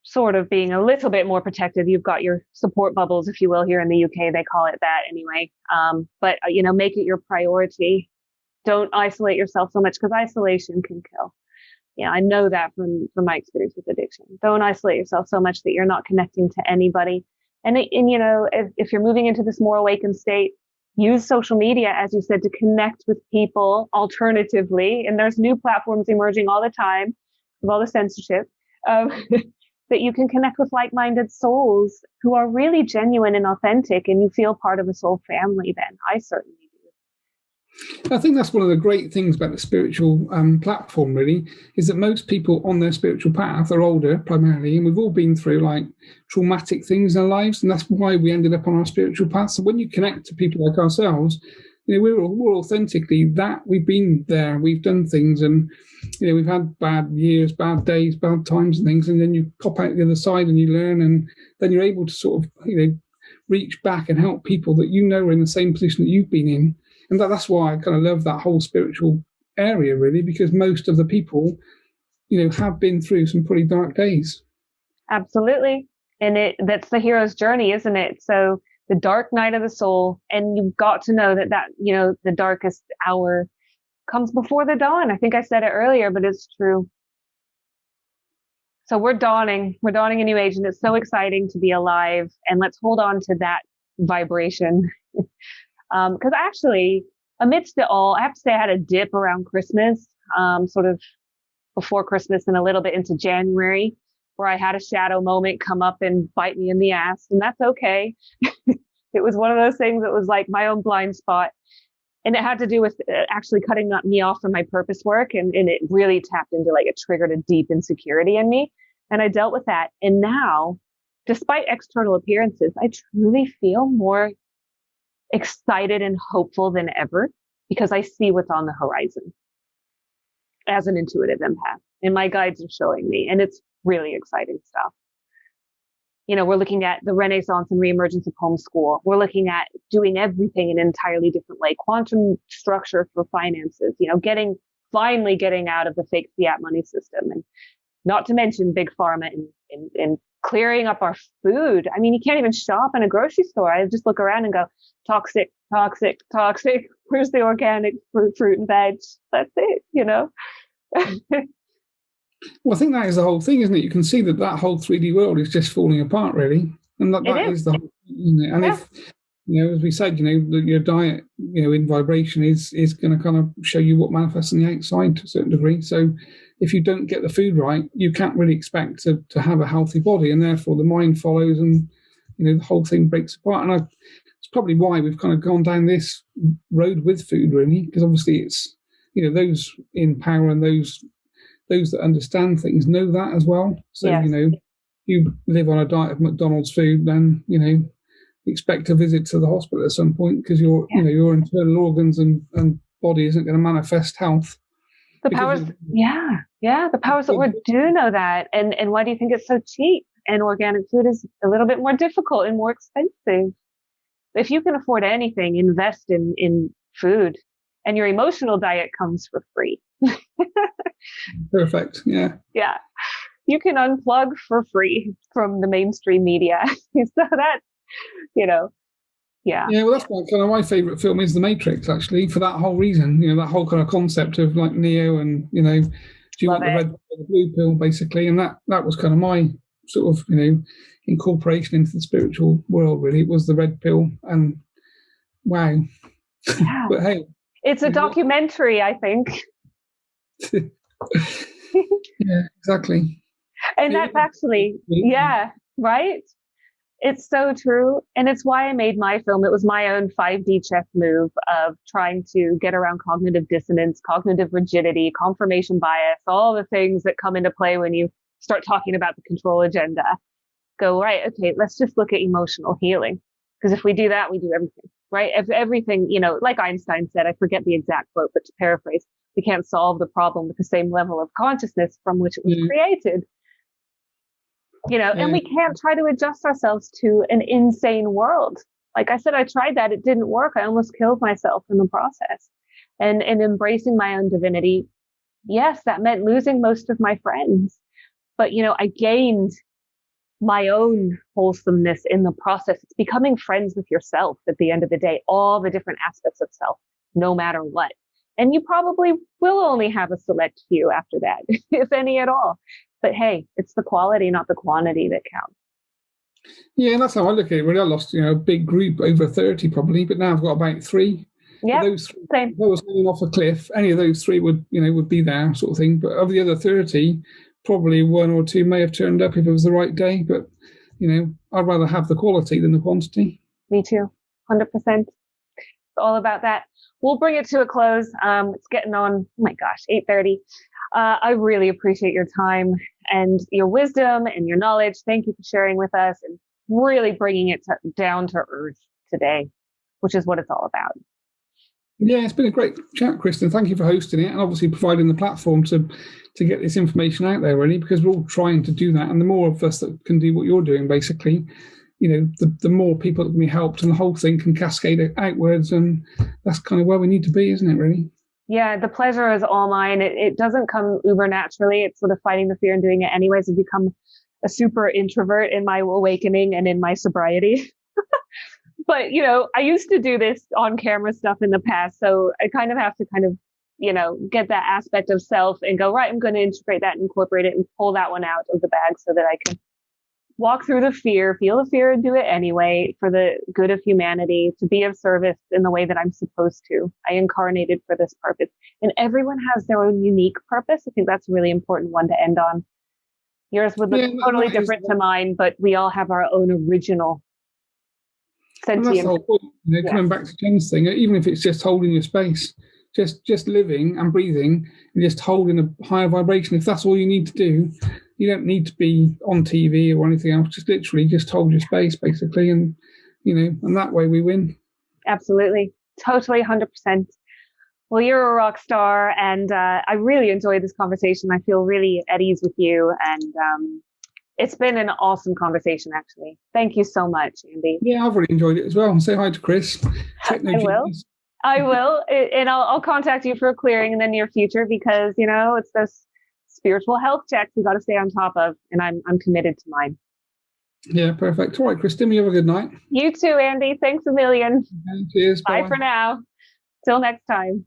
sort of being a little bit more protected. You've got your support bubbles, if you will, here in the UK, they call it that anyway. But make it your priority. Don't isolate yourself so much, because isolation can kill. I know that from my experience with addiction. Don't isolate yourself so much that you're not connecting to anybody. And if you're moving into this more awakened state, use social media, as you said, to connect with people alternatively. And there's new platforms emerging all the time with all the censorship, that you can connect with like-minded souls who are really genuine and authentic, and you feel part of a soul family then. I certainly do. I think that's one of the great things about the spiritual platform, really, is that most people on their spiritual path are older primarily, and we've all been through like traumatic things in our lives, and that's why we ended up on our spiritual path. So when you connect to people like ourselves, we're authentically that. We've been there, we've done things, and we've had bad years, bad days, bad times and things, and then you pop out the other side and you learn, and then you're able to sort of reach back and help people that are in the same position that you've been in. And that's why I kind of love that whole spiritual area, really, because most of the people, have been through some pretty dark days. Absolutely. And that's the hero's journey, isn't it? So the dark night of the soul, and you've got to know that the darkest hour comes before the dawn. I think I said it earlier, but it's true. So we're dawning a new age, and it's so exciting to be alive. And let's hold on to that vibration. Because actually, amidst it all, I have to say I had a dip around Christmas, sort of before Christmas and a little bit into January, where I had a shadow moment come up and bite me in the ass, and that's okay. It was one of those things that was like my own blind spot. And it had to do with actually cutting me off from my purpose work. And it really tapped into it triggered a deep insecurity in me. And I dealt with that. And now, despite external appearances, I truly feel more excited and hopeful than ever, because I see what's on the horizon as an intuitive empath, and my guides are showing me, and it's really exciting stuff. We're looking at the renaissance and reemergence of homeschool. We're looking at doing everything in an entirely different way. Quantum structure for finances, finally getting out of the fake fiat money system, and not to mention big pharma and clearing up our food. I mean, you can't even shop in a grocery store. I just look around and go, toxic, toxic, toxic. Where's the organic fruit and veg? That's it, Well, I think that is the whole thing, isn't it? You can see that whole 3D world is just falling apart, really. And that is the whole thing, isn't it? And if, as we said, your diet, in vibration is going to kind of show you what manifests on the outside to a certain degree. So if you don't get the food right, you can't really expect to have a healthy body, and therefore the mind follows, and, the whole thing breaks apart. And it's probably why we've kind of gone down this road with food, really, because obviously it's, those in power and those that understand things know that as well. So, yes. You live on a diet of McDonald's food, then, expect a visit to the hospital at some point, because your internal organs and body isn't going to manifest health. The powers, the powers that word do know that. And why do you think it's so cheap? And organic food is a little bit more difficult and more expensive. If you can afford anything, invest in food, and your emotional diet comes for free. Perfect. Yeah. Yeah. You can unplug for free from the mainstream media. So that's, yeah. Yeah, well, that's kind of my favorite film is The Matrix, actually, for that whole reason. That whole kind of concept of like Neo and, do you want the red or the blue pill, basically? And that was kind of my sort of, incorporation into the spiritual world, really. It was the red pill, and wow. Yeah. But hey. It's a documentary, I think. Yeah, exactly. And that's actually, right? It's so true. And it's why I made my film. It was my own 5D chess move of trying to get around cognitive dissonance, cognitive rigidity, confirmation bias, all the things that come into play when you start talking about the control agenda. Go, right, okay, let's just look at emotional healing. Because if we do that, we do everything, right? If everything, like Einstein said, I forget the exact quote, but to paraphrase, we can't solve the problem with the same level of consciousness from which it was created. And we can't try to adjust ourselves to an insane world. Like I said, I tried that. It didn't work. I almost killed myself in the process. and embracing my own divinity. Yes, that meant losing most of my friends, but I gained my own wholesomeness in the process. It's becoming friends with yourself at the end of the day, all the different aspects of self, no matter what. And you probably will only have a select few after that, if any at all. But hey, it's the quality, not the quantity, that counts. Yeah, that's how I look at it. Really, I lost, a big group, over 30 probably, but now I've got about 3. Yeah, those same. If I was hanging off a cliff, any of those 3 would be there, sort of thing. But of the other 30, probably 1 or 2 may have turned up if it was the right day. But I'd rather have the quality than the quantity. Me too, 100%. It's all about that. We'll bring it to a close. It's getting on, oh my gosh, 8:30. I really appreciate your time and your wisdom and your knowledge. Thank you for sharing with us and really bringing it down to earth today, which is what it's all about. Yeah, it's been a great chat, Kristin. Thank you for hosting it and obviously providing the platform to get this information out there, really, because we're all trying to do that. And the more of us that can do what you're doing, basically, the more people that can be helped, and the whole thing can cascade outwards. And that's kind of where we need to be, isn't it, really? Yeah, the pleasure is all mine. It doesn't come uber naturally. It's sort of fighting the fear and doing it anyways. I've become a super introvert in my awakening and in my sobriety. But, I used to do this on camera stuff in the past. So I kind of have to get that aspect of self and go, right, I'm going to integrate that and incorporate it and pull that one out of the bag so that I can walk through the fear, feel the fear, and do it anyway for the good of humanity, to be of service in the way that I'm supposed to. I incarnated for this purpose. And everyone has their own unique purpose. I think that's a really important one to end on. Yours would look totally different to mine, but we all have our own original sentience. And that's the whole point, coming back to Jen's thing, even if it's just holding your space, just living and breathing and just holding a higher vibration. If that's all you need to do, you don't need to be on TV or anything else. Just literally just hold your space, basically, and and that way we win. Absolutely, totally, 100%. Well, you're a rock star, and I really enjoyed this conversation. I feel really at ease with you, and it's been an awesome conversation, actually. Thank you so much, Andy. Yeah, I've really enjoyed it as well. Say hi to Chris. I will, and I'll contact you for a clearing in the near future, because it's those spiritual health checks we got to stay on top of, and I'm committed to mine. Yeah, perfect. All right, Kristin, you have a good night. You too, Andy. Thanks a million. Okay, cheers. Bye for now. Till next time.